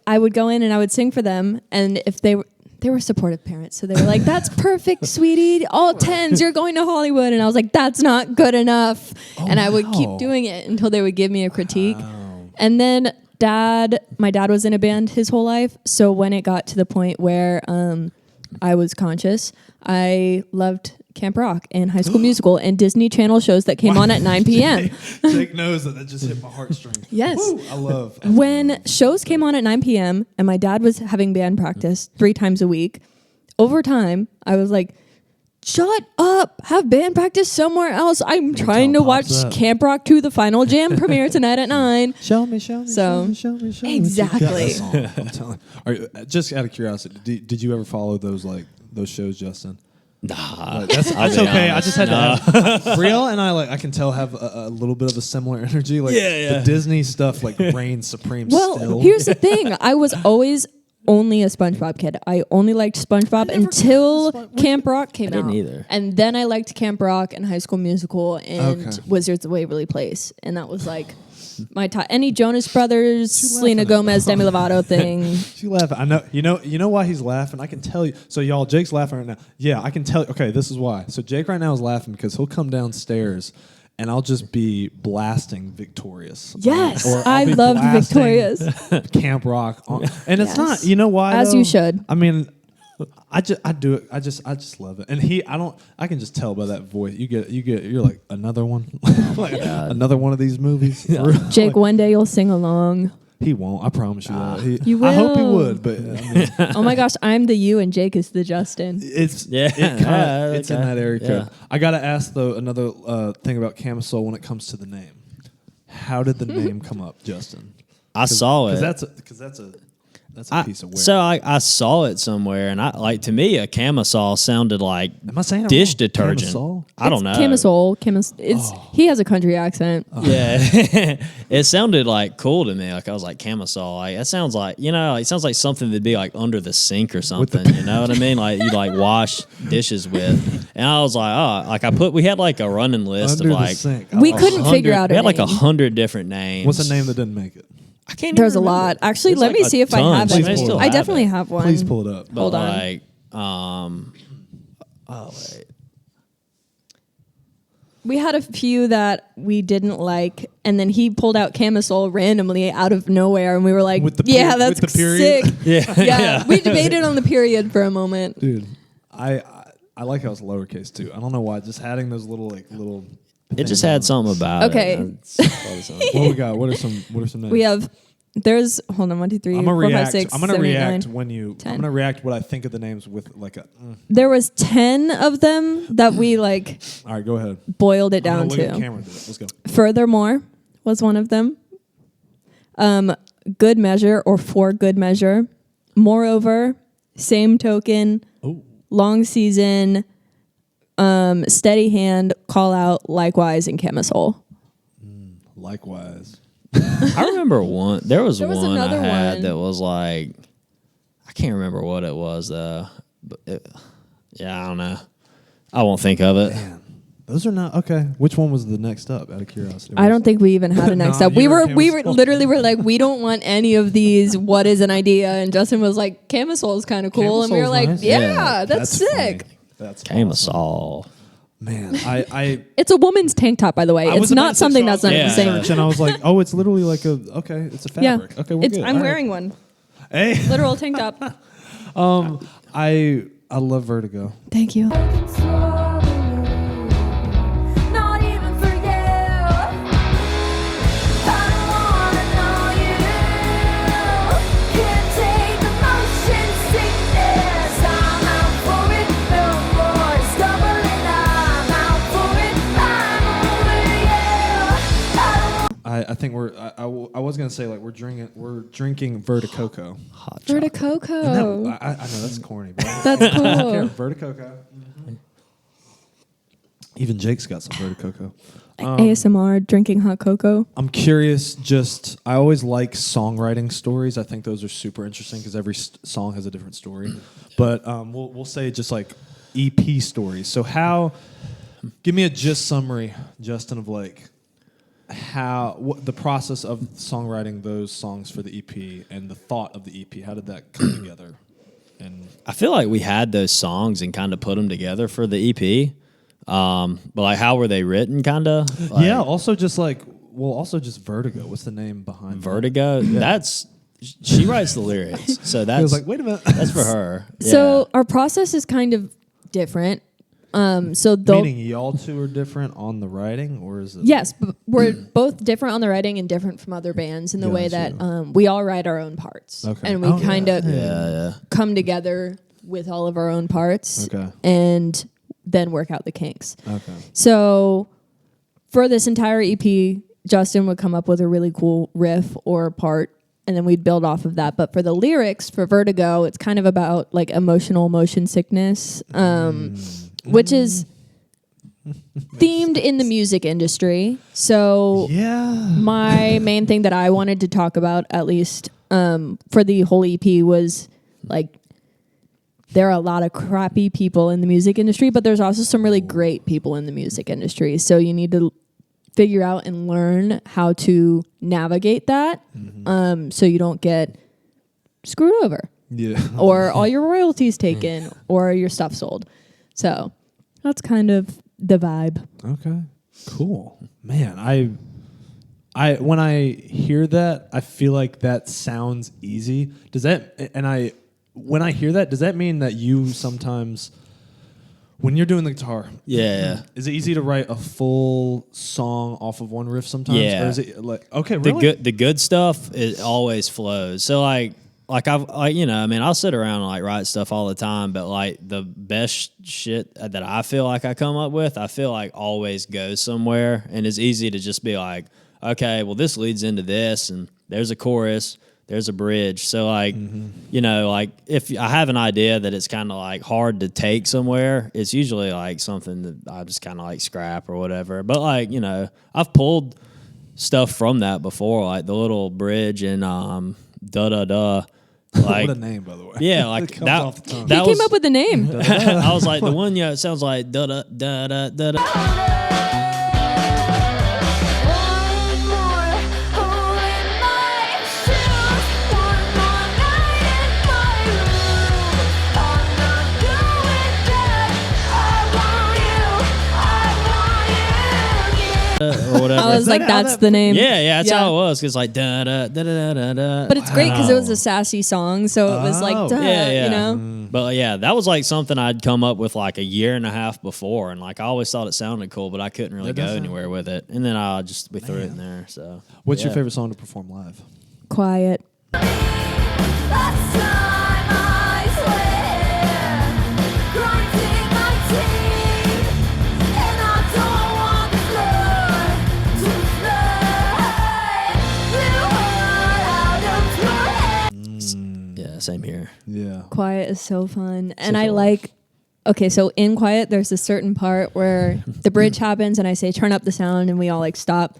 I would go in and I would sing for them, and if they were supportive parents, so they were like, "That's perfect, sweetie, all 10s, you're going to Hollywood," and I was like, "That's not good enough," and I would keep wow. doing it until they would give me a critique, and then my dad was in a band his whole life, so when it got to the point where I was conscious, I loved Camp Rock and High School Musical and Disney Channel shows that came on at 9 p.m. Jake knows that just hit my heartstrings. Yes. Woo, I love. When shows came on at 9 p.m. and my dad was having band practice 3 times a week, over time, I was like, shut up, have band practice somewhere else. I'm trying to how it watch pops up. Camp Rock 2, the final jam premiere tonight at 9. Show me, So, show me. exactly. I'm telling. Just out of curiosity, did you ever follow those shows, Justin? nah. That's I'll be okay. I honest. just had to ask. Brielle and I can tell have a little bit of a similar energy. Like Yeah. the Disney stuff reigns supreme Well, still. here's the thing. I was always only a SpongeBob kid. I only liked SpongeBob until Camp Rock came out. didn't either. And then I liked Camp Rock and High School Musical and Okay. Wizards of Waverly Place. And that was like my top. Any Jonas Brothers, You Selena laughing at? Gomez, Demi Lovato thing. She laughing. I know. You know why he's laughing. I can tell you. So y'all, Jake's laughing right now. Yeah, I can tell. Okay, this is why. So Jake right now is laughing because he'll come downstairs and I'll just be blasting Victorious. Yes, Or I'll I be loved blasting Victorious. Camp Rock. And it's Yes. not. You know why? As though? you should. I mean, I do it. I just love it. And I can just tell by that voice. You're like another one, like another one of these movies. Jake, one day you'll sing along. He won't. I promise you that. You I hope he will. would, but I mean, Oh my gosh, I'm the you and Jake is the Justin. it's Yeah. it's in Okay. that area code. Yeah. I gotta ask though another thing about Camisole when it comes to the name. How did the name come up, Justin? I saw it. Because that's a piece of work. So I saw it somewhere, and to me, a Camisole sounded like Am I saying it dish wrong? detergent. Camisole? I don't know. Camisole. He has a country accent. Yeah, it sounded like cool to me. Like I was like Camisole. Like that sounds like it sounds like something that'd be like under the sink or something. You know what I mean? Like you like wash dishes with. And I was like, we had like a running list Under of the like sink. We couldn't figure out we a had like name. 100 different names. What's the name that didn't make it? I can't. There's a even lot. remember. Actually, There's let like me a see if I ton. have They it. may still I have definitely it. have one. Please pull it up. But Hold on. like, oh wait. We had a few that we didn't like, and then he pulled out Camisole randomly out of nowhere, and we were like, With the "Yeah, per- that's with the period? sick." Yeah. We debated on the period for a moment. Dude, I like how it's lowercase too. I don't know why. Just adding those little. It just had something about Okay. it. What we got? What are some names? We have. There's hold on 1, 2, 3, I'm 4, gonna 5, react. 6, I'm gonna 7, 8, react 9. when you. 10. I'm gonna react what I think of the names with like a. There was 10 of them that we like All right, go ahead. boiled it I'm down gonna look at the to. camera and do it. Let's go. Furthermore was one of them. Good measure or for good measure. Moreover, same token. Oh, Long season. Steady hand. Call out. Likewise and Camisole. likewise. I remember one. There was There was one I another had one. that was like, I can't remember what it was though. But I don't know. I won't think of it. Man, those are not okay. Which one was the next up? Out of curiosity. I don't think we even had a next Nah, up. you We were were Camisole. literally were like, we don't want any of these. What is an idea? And Justin was like, Camisole is kind of cool, and we were Camisole's like, nice. yeah, that's sick. funny. That's Camisole. awesome. Man, I It's a woman's tank top, by the way. I It's was about not to say, something so I that's was not gonna the same. search, and I was like, oh, it's literally like it's a Yeah, fabric. Okay, we're good. I'm All right. wearing one. Hey, Literal tank top. I love Vertigo. Thank you. Not even for you. I don't wanna know you. Can't take the motion sickness. I'm out for it. No more stumbling. I'm out for it. I'm over you. I think I was gonna say like we're drinking Verticoco. Hot chocolate. Verticoco. I know that's corny, but That's cool. Verticoco. Even Jake's got some Verticoco. ASMR drinking hot cocoa. I'm curious. I always like songwriting stories. I think those are super interesting because every song has a different story. But we'll say just like EP stories. So give me a gist summary, Justin, of like what the process of songwriting those songs for the EP and the thought of the EP. How did that come together? And I feel like we had those songs and kind of put them together for the EP. But like, how were they written? Kind of. Like, yeah. Also, just Vertigo. What's the name behind Vertigo. She writes the lyrics, so That? I that's was like, wait a minute. that's for her. So our process is kind of different. So they'll Meaning y'all two are different on the writing, or is it? yes, but we're both different on the writing and different from other bands in the way that Gotcha. we all write our own parts, Okay. and we Oh, kind of yeah. come together with all of our own parts, Okay. and then work out the kinks. Okay. So for this entire EP, Justin would come up with a really cool riff or part, and then we'd build off of that. But for the lyrics for Vertigo, it's kind of about like emotional motion sickness, which is themed in the music industry. So Yeah. my main thing that I wanted to talk about, at least for the whole EP, was like there are a lot of crappy people in the music industry, but there's also some really great people in the music industry. So you need to figure out and learn how to navigate that, so you don't get screwed over Yeah. or all your royalties taken or your stuff sold. So that's kind of the vibe. Okay. Cool. Man, I when I hear that, I feel like that sounds easy. When I hear that, does that mean that you sometimes, when you're doing the guitar, Yeah. is it easy to write a full song off of one riff sometimes? Yeah. Or is it like, okay, The really? the good stuff it always flows. So like I'll sit around and like write stuff all the time, but like the best shit that I feel like I come up with, I feel like always goes somewhere, and it's easy to just be like, okay, well, this leads into this, and there's a chorus, there's a bridge. So, like, you know, like, if I have an idea that it's kind of, like, hard to take somewhere, it's usually, like, something that I just kind of, like, scrap or whatever. But, like, you know, I've pulled stuff from that before, like the little bridge and da-da-da. Like, What a name, by the way. Yeah, like It comes that. off the tongue. That He was, came up with the name. I was like, the one, it sounds like da-da-da-da-da-da. One more hole in my shoes, one more night in my room. I'm not going back. I want you. Or whatever. I was like, that's the name. yeah, that's how it was. Cause like da da da da da da. But it's great because it was a sassy song, so it was like, Oh. duh, Yeah. you know. But yeah, that was like something I'd come up with like a year and a half before, and like I always thought it sounded cool, but I couldn't really That go does sound anywhere with it. And then we threw it in there. So What's your yeah. favorite song to perform live? Quiet. Last time I swear, grinding my teeth, and I don't want the floor to slide. Blew out of your head. Yeah, same here. Yeah. Quiet is so fun. And Such I a- like, okay, so in Quiet, there's a certain part where the bridge happens and I say, turn up the sound, and we all like stop.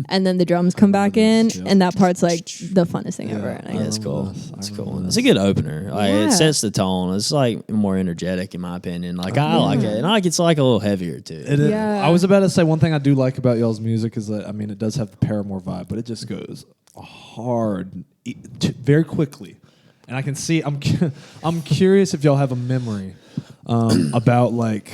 And then the drums come back in, Yep. and that part's like the funnest thing ever. And I Yeah, it's remember cool. this. I It's remember cool. this. It's a good opener. Like Yeah. it sets the tone. It's like more energetic in my opinion. Like I like it, and I like it's like a little heavier too. It is. Yeah. I was about to say one thing I do like about y'all's music is that, I mean, it does have the Paramore vibe, but it just goes hard very quickly. And I can see, I'm curious if y'all have a memory about like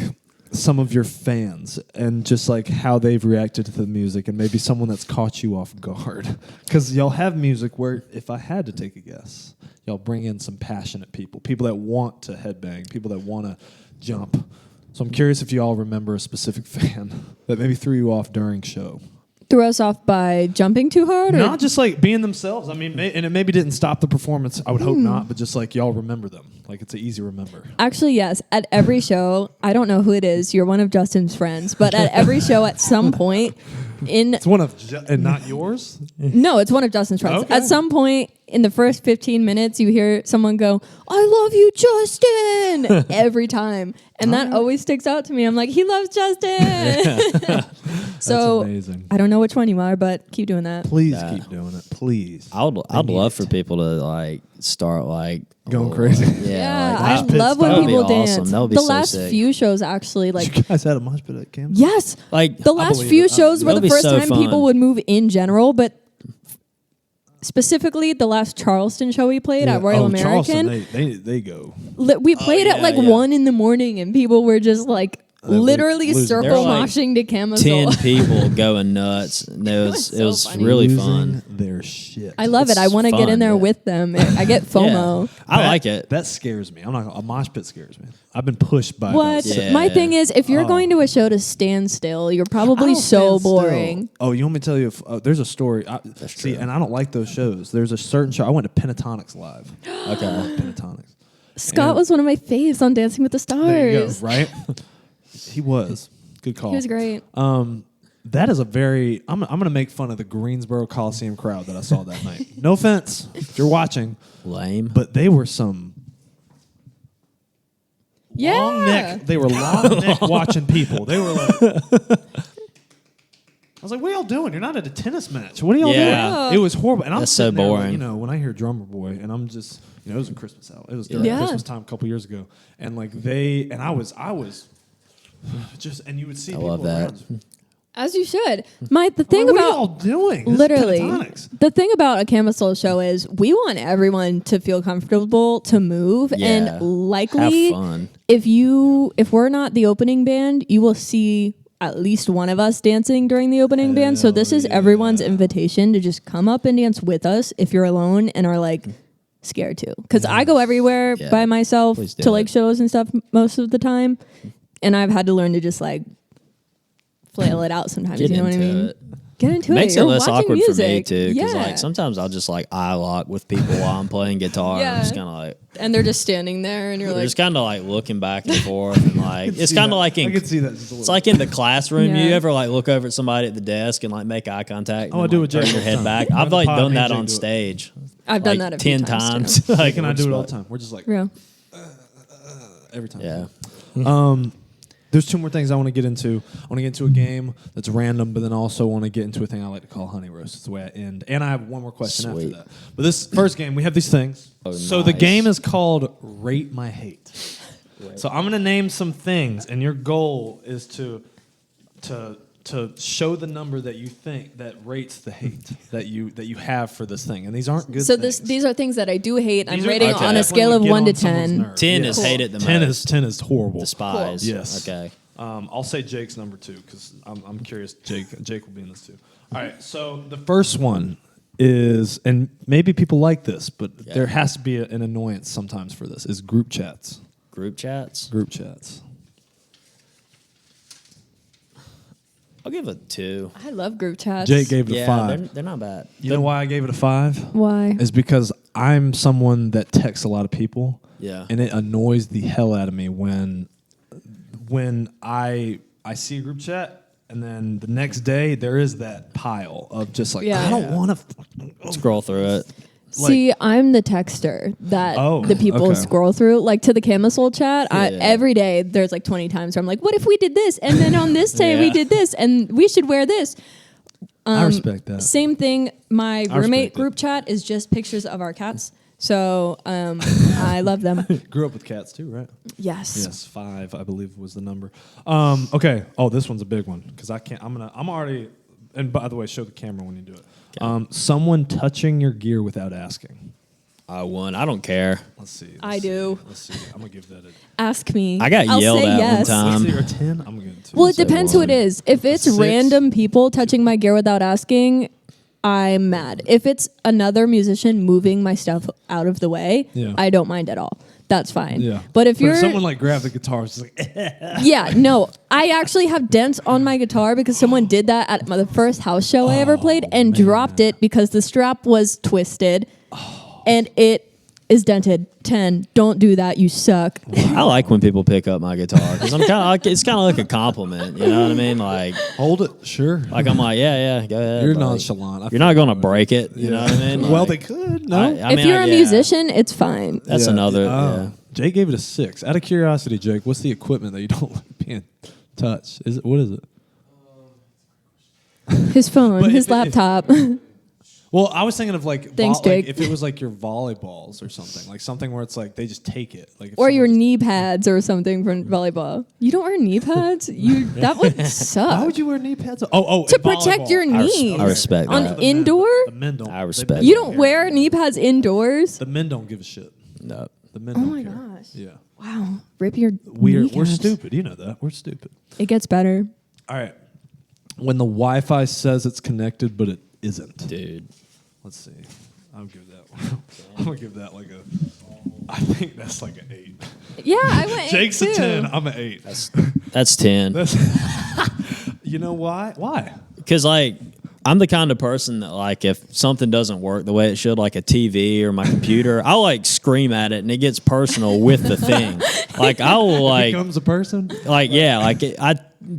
some of your fans and just like how they've reacted to the music, and maybe someone that's caught you off guard. Because y'all have music where, if I had to take a guess, y'all bring in some passionate people that want to headbang, people that want to jump. So I'm curious if you all remember a specific fan that maybe threw you off during show. Threw us off by jumping too hard? Or? Not just like being themselves. I mean, and it maybe didn't stop the performance. I would hope not, but just like y'all remember them. Like it's an easy remember. Actually, yes. At every show, I don't know who it is. You're one of Justin's friends, but at every show, at some point, It's one of, and not yours? no, it's one of Justin's friends. Okay. At some point in the first 15 minutes, you hear someone go, "I love you, Justin," every time, and that always sticks out to me. I'm like, he loves Justin. So That's amazing. I don't know which one you are, but keep doing that. Please Yeah. keep doing it. Please. I'd need love it. for people to like start like Going oh, crazy. Yeah, like, I mosh pit love when style. That would be people awesome. dance. That would be The so last sick. few shows, actually, like You guys had a mosh pit at camp? yes, like the last believe few it. shows were That'll the be first so time fun. people would move in general, but specifically the last Charleston show we played at Royal American. Charleston, they go. We played at yeah, like yeah. 1 a.m, and people were just like literally losing circle They're like moshing to 10 Camisole. people going nuts. And it was so funny. really Losing fun. their shit. I love it. I It's want to get in fun, there yeah. with them. I get FOMO. Yeah. I like it. That scares me. I'm not. A mosh pit scares me. I've been pushed by. What? about Yeah. My thing is, if you're Oh. going to a show to stand still, you're I probably don't so stand still. boring. Oh, you want me to tell you? If, there's a story. See, true. and I don't like those shows. There's a certain show. I went to Pentatonics live. Okay. Pentatonics. Scott And- was one of my faves on Dancing with the There you go. Stars. Right. He was. Good call. He was great. That is a very. I'm going to make fun of the Greensboro Coliseum crowd that I saw that night. No offense if you're watching, Lame. but they were some Yeah. long neck. They were long neck watching people. They were like. I was like, "What are y'all doing? You're not at a tennis match. What are y'all Yeah. doing?" It was horrible. And I'm That's so sitting there, like, boring. you know, when I hear Drummer Boy, and I'm just, you know, it was a Christmas album. It was during Yeah. Christmas time a couple years ago, and like I was just, and you would see. I people love that. around. As you should. The thing What are about y'all doing? This is literally Pentatonics. the thing about a Camisole show is we want everyone to feel comfortable to move, Yeah. and likely Have fun. if we're not the opening band, you will see at least one of us dancing during the opening band. So this is everyone's invitation to just come up and dance with us if you're alone and are like scared to. Because I go everywhere Yeah. by myself Please do to like it. shows and stuff most of the time, and I've had to learn to just like flail it out sometimes. Get you know what I into mean? it. Get into Makes it. it You're less watching awkward music. for me too, because Yeah. like sometimes I'll just like eye lock with people while I'm playing guitar. Yeah. I'm just kind of like And they're just standing there, and you're they're like, just kind of like looking back and forth, and like it's kind of like I in can see that. Just a little it's like in the classroom. Yeah. You ever like look over at somebody at the desk and like make eye contact? Oh, and, I do like, with Jake turn your all the head time. back. On I've the like pod, done me and that Jake on do it. stage. I've done like that a few 10 times. too. like, Jake and I we're do just it all like- the time. We're just like Real. every time. Yeah. There's two more things I want to get into. I want to get into a game that's random, but then also want to get into a thing I like to call honey roast. It's the way I end. And I have one more question Sweet. after that. But this first game, we have these things. Oh, so the nice. game is called Rate My Hate. So I'm going to name some things, and your goal is to show the number that you think that rates the hate that you have for this thing. And these aren't good So things. these are things that I do hate. I'm These are- rating okay. on a scale of Definitely 1 to get on someone's 10. nerves. 10 Yeah. is hate it the 10 most. 10 is horrible. Despise. Cool. Yes. Okay. I'll say Jake's number 2 because I'm curious. Jake will be in this too. All right. So the first one is, and maybe people like this, but Yeah. there has to be an annoyance sometimes for this. Is group chats. Group chats. Group chats. I'll give it 2. I love group chats. Jake gave it a Yeah, 5. they're not bad. You know why I gave it a 5? Why? Is because I'm someone that texts a lot of people. Yeah. And it annoys the hell out of me when I see a group chat and then the next day there is that pile of just like Yeah. I don't want to Scroll through it. See, I'm the texter that Oh, the people okay. scroll through. Like to the Camisole chat, Yeah. every day there's like 20 times where I'm like, what if we did this? And then on this day we Yeah. did this and we should wear this. I respect that. Same thing. My respect roommate it. group chat is just pictures of our cats. So I love them. Grew up with cats too, right? Yes. Yes, 5 I believe was the number. Okay. Oh, this one's a big one because I can't. I'm already. And by the way, show the camera when you do it. Someone touching your gear without asking. I won. I don't care. Let's see. I do. Let's see. I'm gonna give that a. Ask me. I got I'll yelled say at yes. one time. Let's see, or 10. I'm gonna give it 2. Well, it Say depends who it 1. is. If it's 6. random people touching my gear without asking, I'm mad. If it's another musician moving my stuff out of the way, Yeah. I don't mind at all. That's fine. Yeah. But if you're someone like grabbed the guitar, it's just like yeah, no. I actually have dents on my guitar because someone did that at the first house show I ever played and dropped it because the strap was twisted and it is dented. 10. Don't do that. You suck. I like when people pick up my guitar because I'm kind of like it's kind of like a compliment. You know what I mean? Like hold it, sure. I'm like yeah, go ahead. You're Like, nonchalant. I You're not feel gonna that way. break it. You know what I mean? Well, Like, they could. No. I If mean, you're a yeah. musician, it's fine. That's Yeah. another. Oh. Yeah. Jake gave it a 6. Out of curiosity, Jake, what's the equipment that you don't like being touched? Is it what is it? His phone, But his if- laptop. Well, I was thinking of like, Thanks, like Jake. if it was like your volleyballs or something, like something where it's like they just take it, like if Or your someone- knee pads or something from volleyball. You don't wear knee pads? That would suck. Why would you wear knee pads? Oh, to in protect volleyball. your I res- knees. I respect On that. The men- indoor? the men don't. I respect You that. don't wear knee pads indoors? The men don't give a shit. No. The men Oh don't my care. gosh. Yeah, Wow. Rip your we're kneecaps. stupid. You know that we're stupid. It gets better. All right, when the Wi-Fi says it's connected but it isn't. Dude. Let's see. I'll give that one. I'm gonna give that like a. I think that's like an 8. Yeah, I went Jake's eight a too. 10. I'm an 8. That's 10. You know why? Why? Because like I'm the kind of person that like if something doesn't work the way it should, like a TV or my computer, I'll like scream at it and it gets personal with the thing. Like I will like Becomes a person. like yeah, like I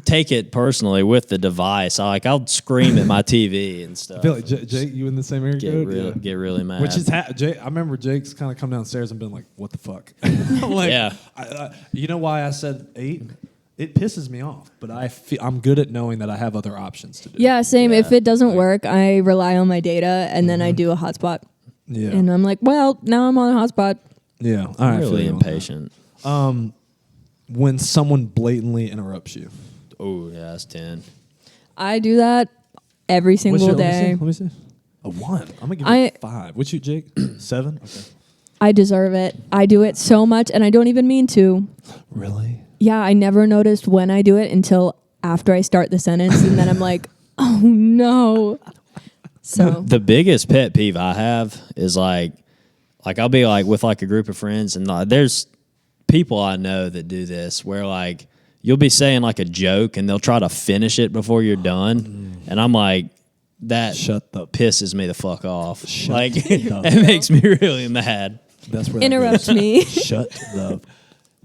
take it personally with the device. I'll scream at my TV and stuff. I feel like Jake, you in the same area code? Get really mad. Which is Jake. I remember Jake's kind of come downstairs and been like, "What the fuck?" Like, Yeah. You know why I said 8? It pisses me off, but I'm good at knowing that I have other options to do. Yeah, same. Yeah. If it doesn't work, I rely on my data and then I do a hotspot. Yeah. And I'm like, well, now I'm on a hotspot. Yeah. All I'm right. really feel you on that. impatient. When someone blatantly interrupts you. Oh yeah, that's 10. I do that every single day. Let me see. A 1. I'm gonna give I- it 5. What's you, Jake? 7. Okay. I deserve it. I do it so much and I don't even mean to. Really? Yeah, I never noticed when I do it until after I start the sentence and then I'm like, oh no. So The biggest pet peeve I have is like I'll be like with like a group of friends and there's people I know that do this where like you'll be saying like a joke and they'll try to finish it before you're done. And I'm like, that Shut the. pisses me the fuck off. Shut Like the- it makes me really mad. That's where that Interrupt goes. me. Shut the.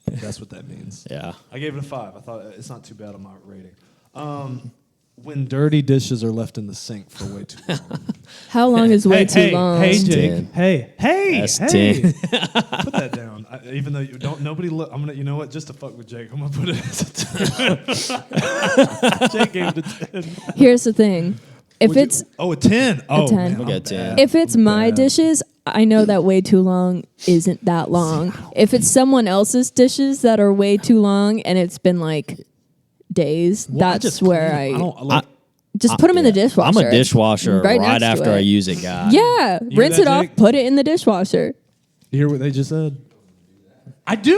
That's what that means. Yeah. I gave it a 5. I thought it's not too bad on my rating. When dirty dishes are left in the sink for way too long. How long is way too long? Hey, That's Jake. 10. Hey, That's hey. 10. Put that down. Even though you don't, nobody look. I'm gonna. You know what? Just to fuck with Jake, I'm gonna put it as a 10. Jake gave it a 10. Here's the thing. If Would you- it's a 10. Oh, 10. man, We'll I'm get 10. bad. if it's I'm my bad. dishes, I know that way too long isn't that long. If it's someone else's dishes that are way too long and it's been like days, Well, I that's just where clean 'em. I don't like. just put them in the Yeah. dishwasher. I'm a dishwasher right, next to after it. I use it, guy. Yeah, You rinse hear it that, off, Jake? put it in the dishwasher. You hear what they just said? I do.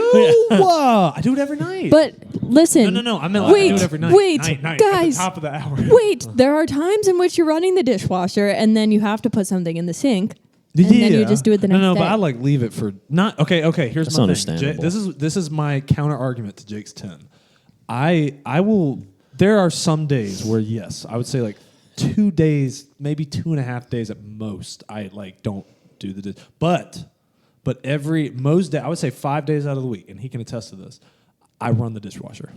I do it every night. But listen, no. I mean, like, I wait, do it every night. wait, night, guys, At the top of the hour. wait. There are times in which you're running the dishwasher and then you have to put something in the sink, and then you just do it the next No, day. but I like leave it for not. Okay. Here's That's my understandable. thing. This is my counter argument to Jake's 10. I will. There are some days where yes, I would say like 2 days, maybe 2.5 days at most. I like don't do the dish, but most day I would say 5 days out of the week, and he can attest to this. I run the dishwasher,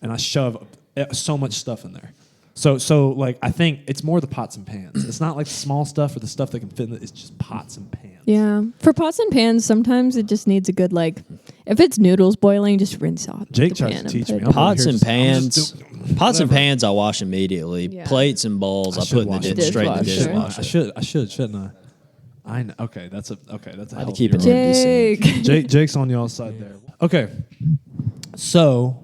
and I shove so much stuff in there. So like I think it's more the pots and pans. It's not like the small stuff or the stuff that can fit in it. It's just pots and pans. Yeah, for pots and pans, sometimes it just needs a good like. If it's noodles boiling, just rinse off. Jake the tries pan to and teach put me. it I'm in. over Pots here and just- I'm pans. just Pots and whatever. pans, I wash immediately. Yeah. Plates and bowls, I should put in the wash it. straight in the Dishwasher. dishwasher. I should, shouldn't I? I know. Okay, that's a I had to healthier keep it argument. decent. Jake. Jake's on y'all's side there. Okay, so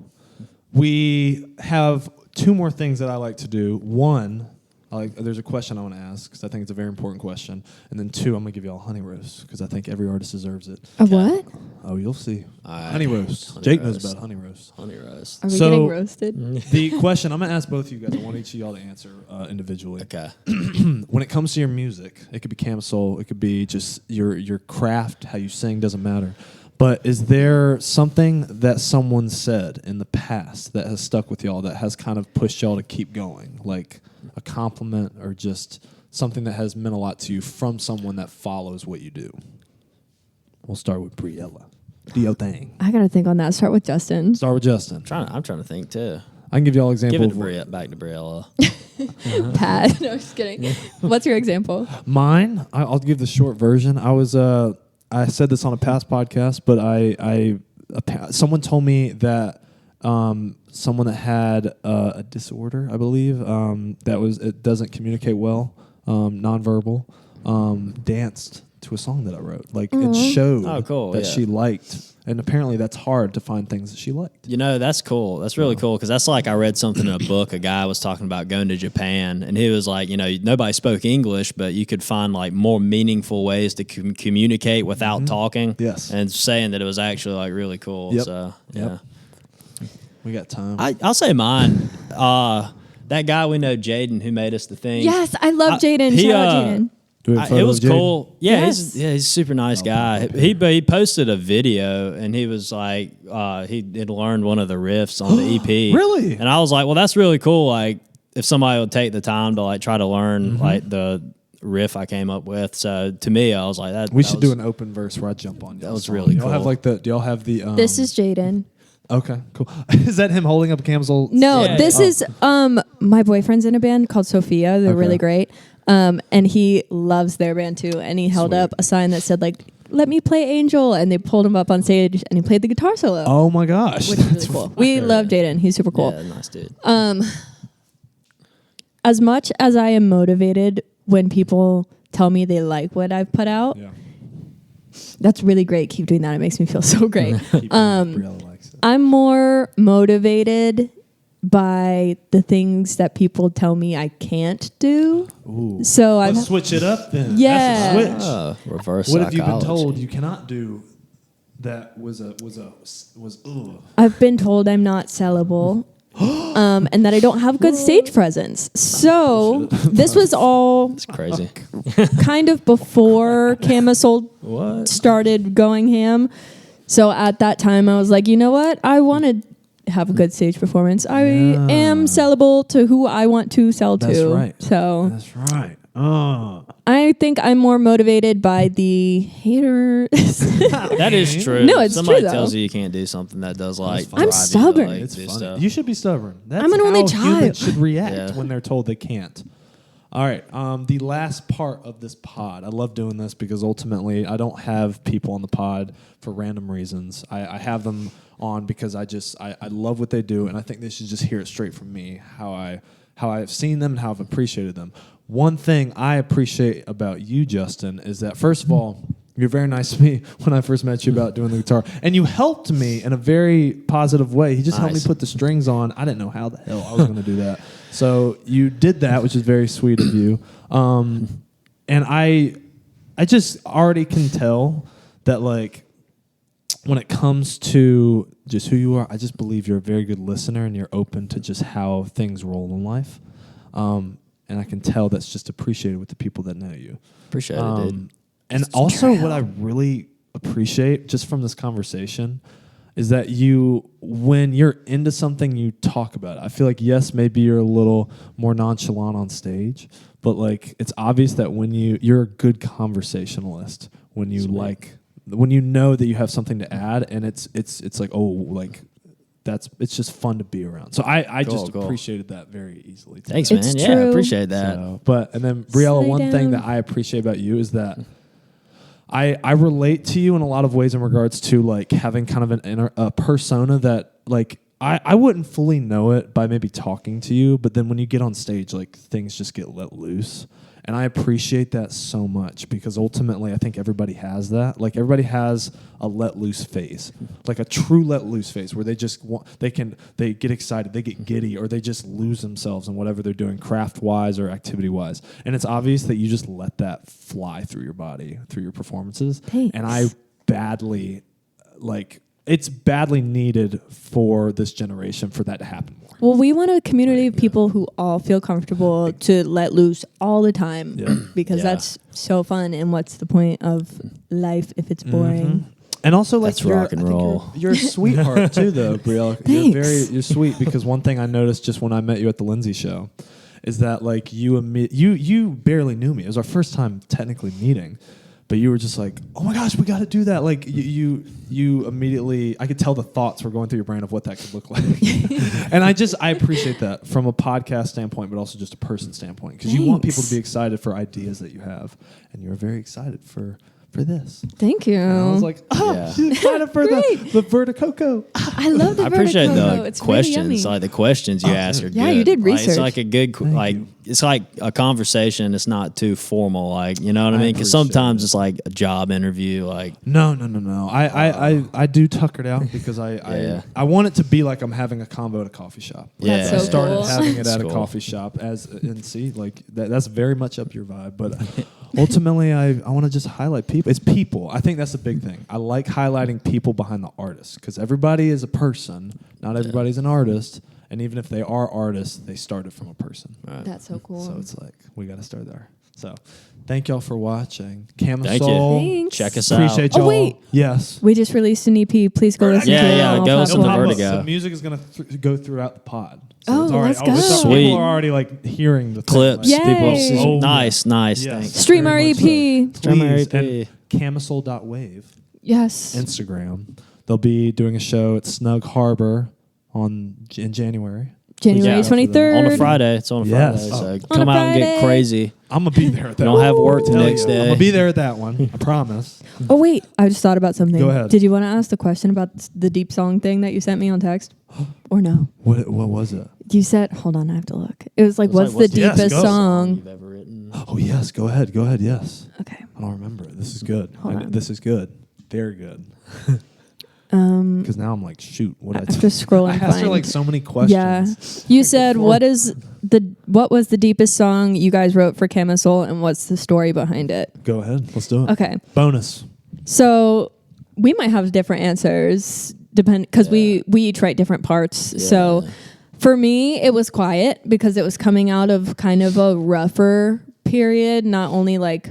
we have 2 more things that I like to do. One, there's a question I want to ask because I think it's a very important question, and then 2, I'm gonna give y'all a honey roast because I think every artist deserves it. A what? Oh, you'll see. All right. Honey roast. Honey Jake roast. knows about honey roast. Honey roast. Are we So- getting roasted? The question I'm gonna ask both of you guys. I want each of y'all to answer individually. Okay. When it comes to your music, it could be Camisole, it could be just your craft, how you sing, doesn't matter. But is there something that someone said in the past that has stuck with y'all that has kind of pushed y'all to keep going? Like a compliment or just something that has meant a lot to you from someone that follows what you do? We'll start with Briella. Do your thing. I gotta think on that. Start with Justin. Start with Justin. I'm trying to think too. I can give y'all an example. Give it to of Briella, back to Briella. Pat. No, just kidding. What's your example? Mine, I'll give the short version. I said this on a past podcast, but someone told me that someone that had a disorder, I believe, it doesn't communicate well, nonverbal, danced to a song that I wrote. Like it showed Oh, cool, that yeah. she liked, and apparently that's hard to find things that she liked. You know, that's cool. That's really cool because that's like I read something in a book. A guy was talking about going to Japan, and he was like, you know, nobody spoke English, but you could find like more meaningful ways to communicate without talking. Yes. and saying that it was actually like really cool. Yep. So Yep. We got time. I'll say mine. That guy we know, Jaden, who made us the thing. Yes, I love Jaden. he, Shout out Jaden. Do we have a photo it was of Jaden? cool. Yeah, Yes. he's a super nice guy. He posted a video and he was like, he had learned one of the riffs on the EP. Really? And I was like, well, that's really cool. Like, if somebody would take the time to like try to learn like the riff I came up with. So to me, I was like, that. We that should was- do an open verse where I jump on. That was song. really y'all have cool. like the. Do y'all have the? This is Jaden. Okay, cool. Is that him holding up a Camisole? No, Yeah. this is my boyfriend's in a band called Sophia. They're Okay. really great. And he loves their band too. And he held Sweet. up a sign that said like, "Let me play Angel," and they pulled him up on stage and he played the guitar solo. Oh my gosh. Which is really cool. We love Jaden. He's super cool. Yeah, nice dude. As much as I am motivated when people tell me they like what I've put out, Yeah. that's really great. Keep doing that. It makes me feel so great. Briella likes it. I'm more motivated by the things that people tell me I can't do. Ooh. So Let's I've switch it up then. Yeah. That's a switch. Reverse What have you been psychology. told you cannot do? That was ugh. I've been told I'm not sellable. And that I don't have good stage presence. So this was all It's crazy. kind of before Camisole What? started going ham. So at that time I was like, you know what? I want to have a good stage performance. I am sellable to who I want to sell to. That's right. So That's right. I think I'm more motivated by the haters. That is true. No, it's Somebody true, though. tells you can't do something that does like. fine. I'm drive you to, stubborn. like, It's do funny. stuff. You should be stubborn. That's I'm an only how child. humans should react Yeah. when they're told they can't. All right. The last part of this pod. I love doing this because ultimately I don't have people on the pod for random reasons. I have them on because I love what they do, and I think they should just hear it straight from me how I've seen them and how I've appreciated them. One thing I appreciate about you, Justin, is that first of all, you're very nice to me when I first met you about doing the guitar, and you helped me in a very positive way. He just helped me Nice. put the strings on. I didn't know how the hell I was going to do that, so you did that, which is very sweet of you. And I just already can tell that, like, when it comes to just who you are, I just believe you're a very good listener and you're open to just how things roll in life. And I can tell that's just appreciated with the people that know you. Appreciate it, dude. And also what I really appreciate just from this conversation is that you, when you're into something, you talk about it. I feel like, yes, maybe you're a little more nonchalant on stage, but like it's obvious that when you're a good conversationalist, when you when you know that you have something to add, and it's like, oh, like it's just fun to be around. So I Cool, just cool. appreciated that very easily. today. Thanks, It's man. Yeah, I true. appreciate that. So, and then Briella, Slow one thing down. that I appreciate about you is that I relate to you in a lot of ways in regards to like having kind of a persona that like I wouldn't fully know it by maybe talking to you, but then when you get on stage, like things just get let loose. And I appreciate that so much because ultimately I think everybody has that. Like everybody has a let loose phase, like a true let loose phase where they just they get excited, they get giddy, or they just lose themselves in whatever they're doing craft wise or activity wise. And it's obvious that you just let that fly through your body, through your performances. Thanks. And I badly it's badly needed for this generation for that to happen more. Well, we want a community of people who all feel comfortable to let loose all the time because Yeah. that's so fun. And what's the point of life if it's boring? And also, like, That's rock and roll. You're a sweetheart too, though, Briella. Thanks. You're sweet because one thing I noticed just when I met you at the Lindsay show is that like you barely knew me. It was our first time technically meeting, but you were just like, oh my gosh, we got to do that. Like you immediately, I could tell the thoughts were going through your brain of what that could look like. And I appreciate that from a podcast standpoint, but also just a person standpoint, because you want people to be excited for ideas that you have, and you're very excited for this. Thank you. And I was like, she's excited for the Vertigo. I love the I appreciate Vertigo. the It's questions. Really yummy. Like the questions you ask are Yeah, good. you did Like, it's research. like a good, it's like a conversation. It's not too formal. Like, you know what I mean? Because appreciate sometimes it's like a job interview. Like, No. I do Tukr'D out because Yeah. I want it to be like I'm having a convo at a coffee shop. yeah, so I started cool. having it at That's a cool. coffee shop and see, like that's very much up your vibe. But ultimately, I want to just highlight people. It's people. I think that's the big thing. I like highlighting people behind the artist because everybody is a person. Not everybody's an artist. And even if they are artists, they started from a person. That's so cool. So it's like, we got to start there. So thank y'all for watching. Camisole. Thank you. Thanks. Check us Appreciate out. y'all. Oh, wait. Yes. We just released an EP. Please go listen Yeah, to it. yeah, on all go listen to platforms. Vertigo. The music is going to go throughout the pod. Oh, it's already, let's go. Sweet. People are already like hearing the thing, Clips. right? Yay. People. Oh, nice. Yes. Thanks. Stream our Very much EP. so. Stream our Please. EP. And Camisole.wave, Yes. Instagram. They'll be doing a show at Snug Harbor in January. January Yeah. 23rd. On a Friday. It's on a Yes. Friday. So Oh. come On a out and get Friday. crazy. I'm going to be there at that don't have work the Tell next you. day. I'm going to be there at that one. I promise. Oh, wait. I just thought about something. Go ahead. Did you want to ask the question about the deep song thing that you sent me on text? Or no? What was it? You said, hold on, I have to look. It was like, It was what's like, the Yes, deepest go. song? You've ever written? Oh, yes. Go ahead. Yes. Okay. I don't remember it. This is good. Hold on. This is good. Very good. Because now I'm like, shoot, what I I have to scroll I and asked her find. like so many questions. Yeah. You Like said, before- what was the deepest song you guys wrote for Camisole, and what's the story behind it? Go ahead. Let's do it. Okay. Bonus. So we might have different answers because we each write different parts. Yeah. So for me, it was quiet because it was coming out of kind of a rougher period, not only like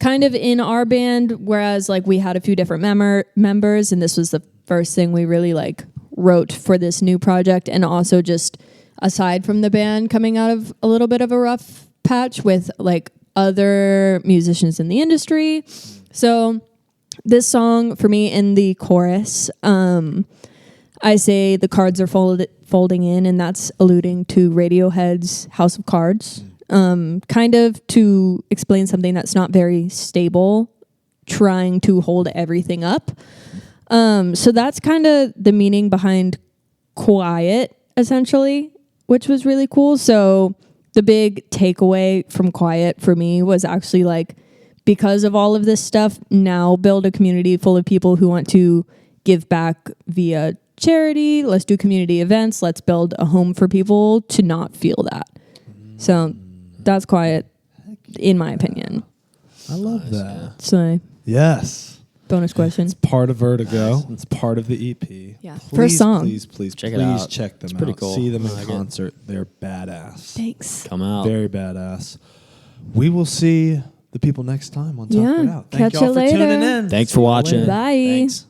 kind of in our band, whereas like we had a few different members, and this was the first thing we really like wrote for this new project, and also just aside from the band coming out of a little bit of a rough patch with like other musicians in the industry. So this song for me, in the chorus, I say the cards are folding in, and that's alluding to Radiohead's House of Cards, kind of to explain something that's not very stable, trying to hold everything up. So that's kind of the meaning behind Quiet, essentially, which was really cool. So the big takeaway from Quiet for me was actually like, because of all of this stuff, now build a community full of people who want to give back via charity. Let's do community events. Let's build a home for people to not feel that. So that's Quiet, in my opinion. I love that. So Yes. bonus question. It's part of Vertigo. It's part of the EP. Yeah. Please, First song. Please Check it out. check them It's pretty out. cool. See them I in like it. concert. They're badass. Thanks. Come out. Very badass. We will see the people next time on Tukr'D Yeah. Out. Thank Catch y'all you for tuning later. in. Thanks See for y'all watching. later. Bye. Thanks.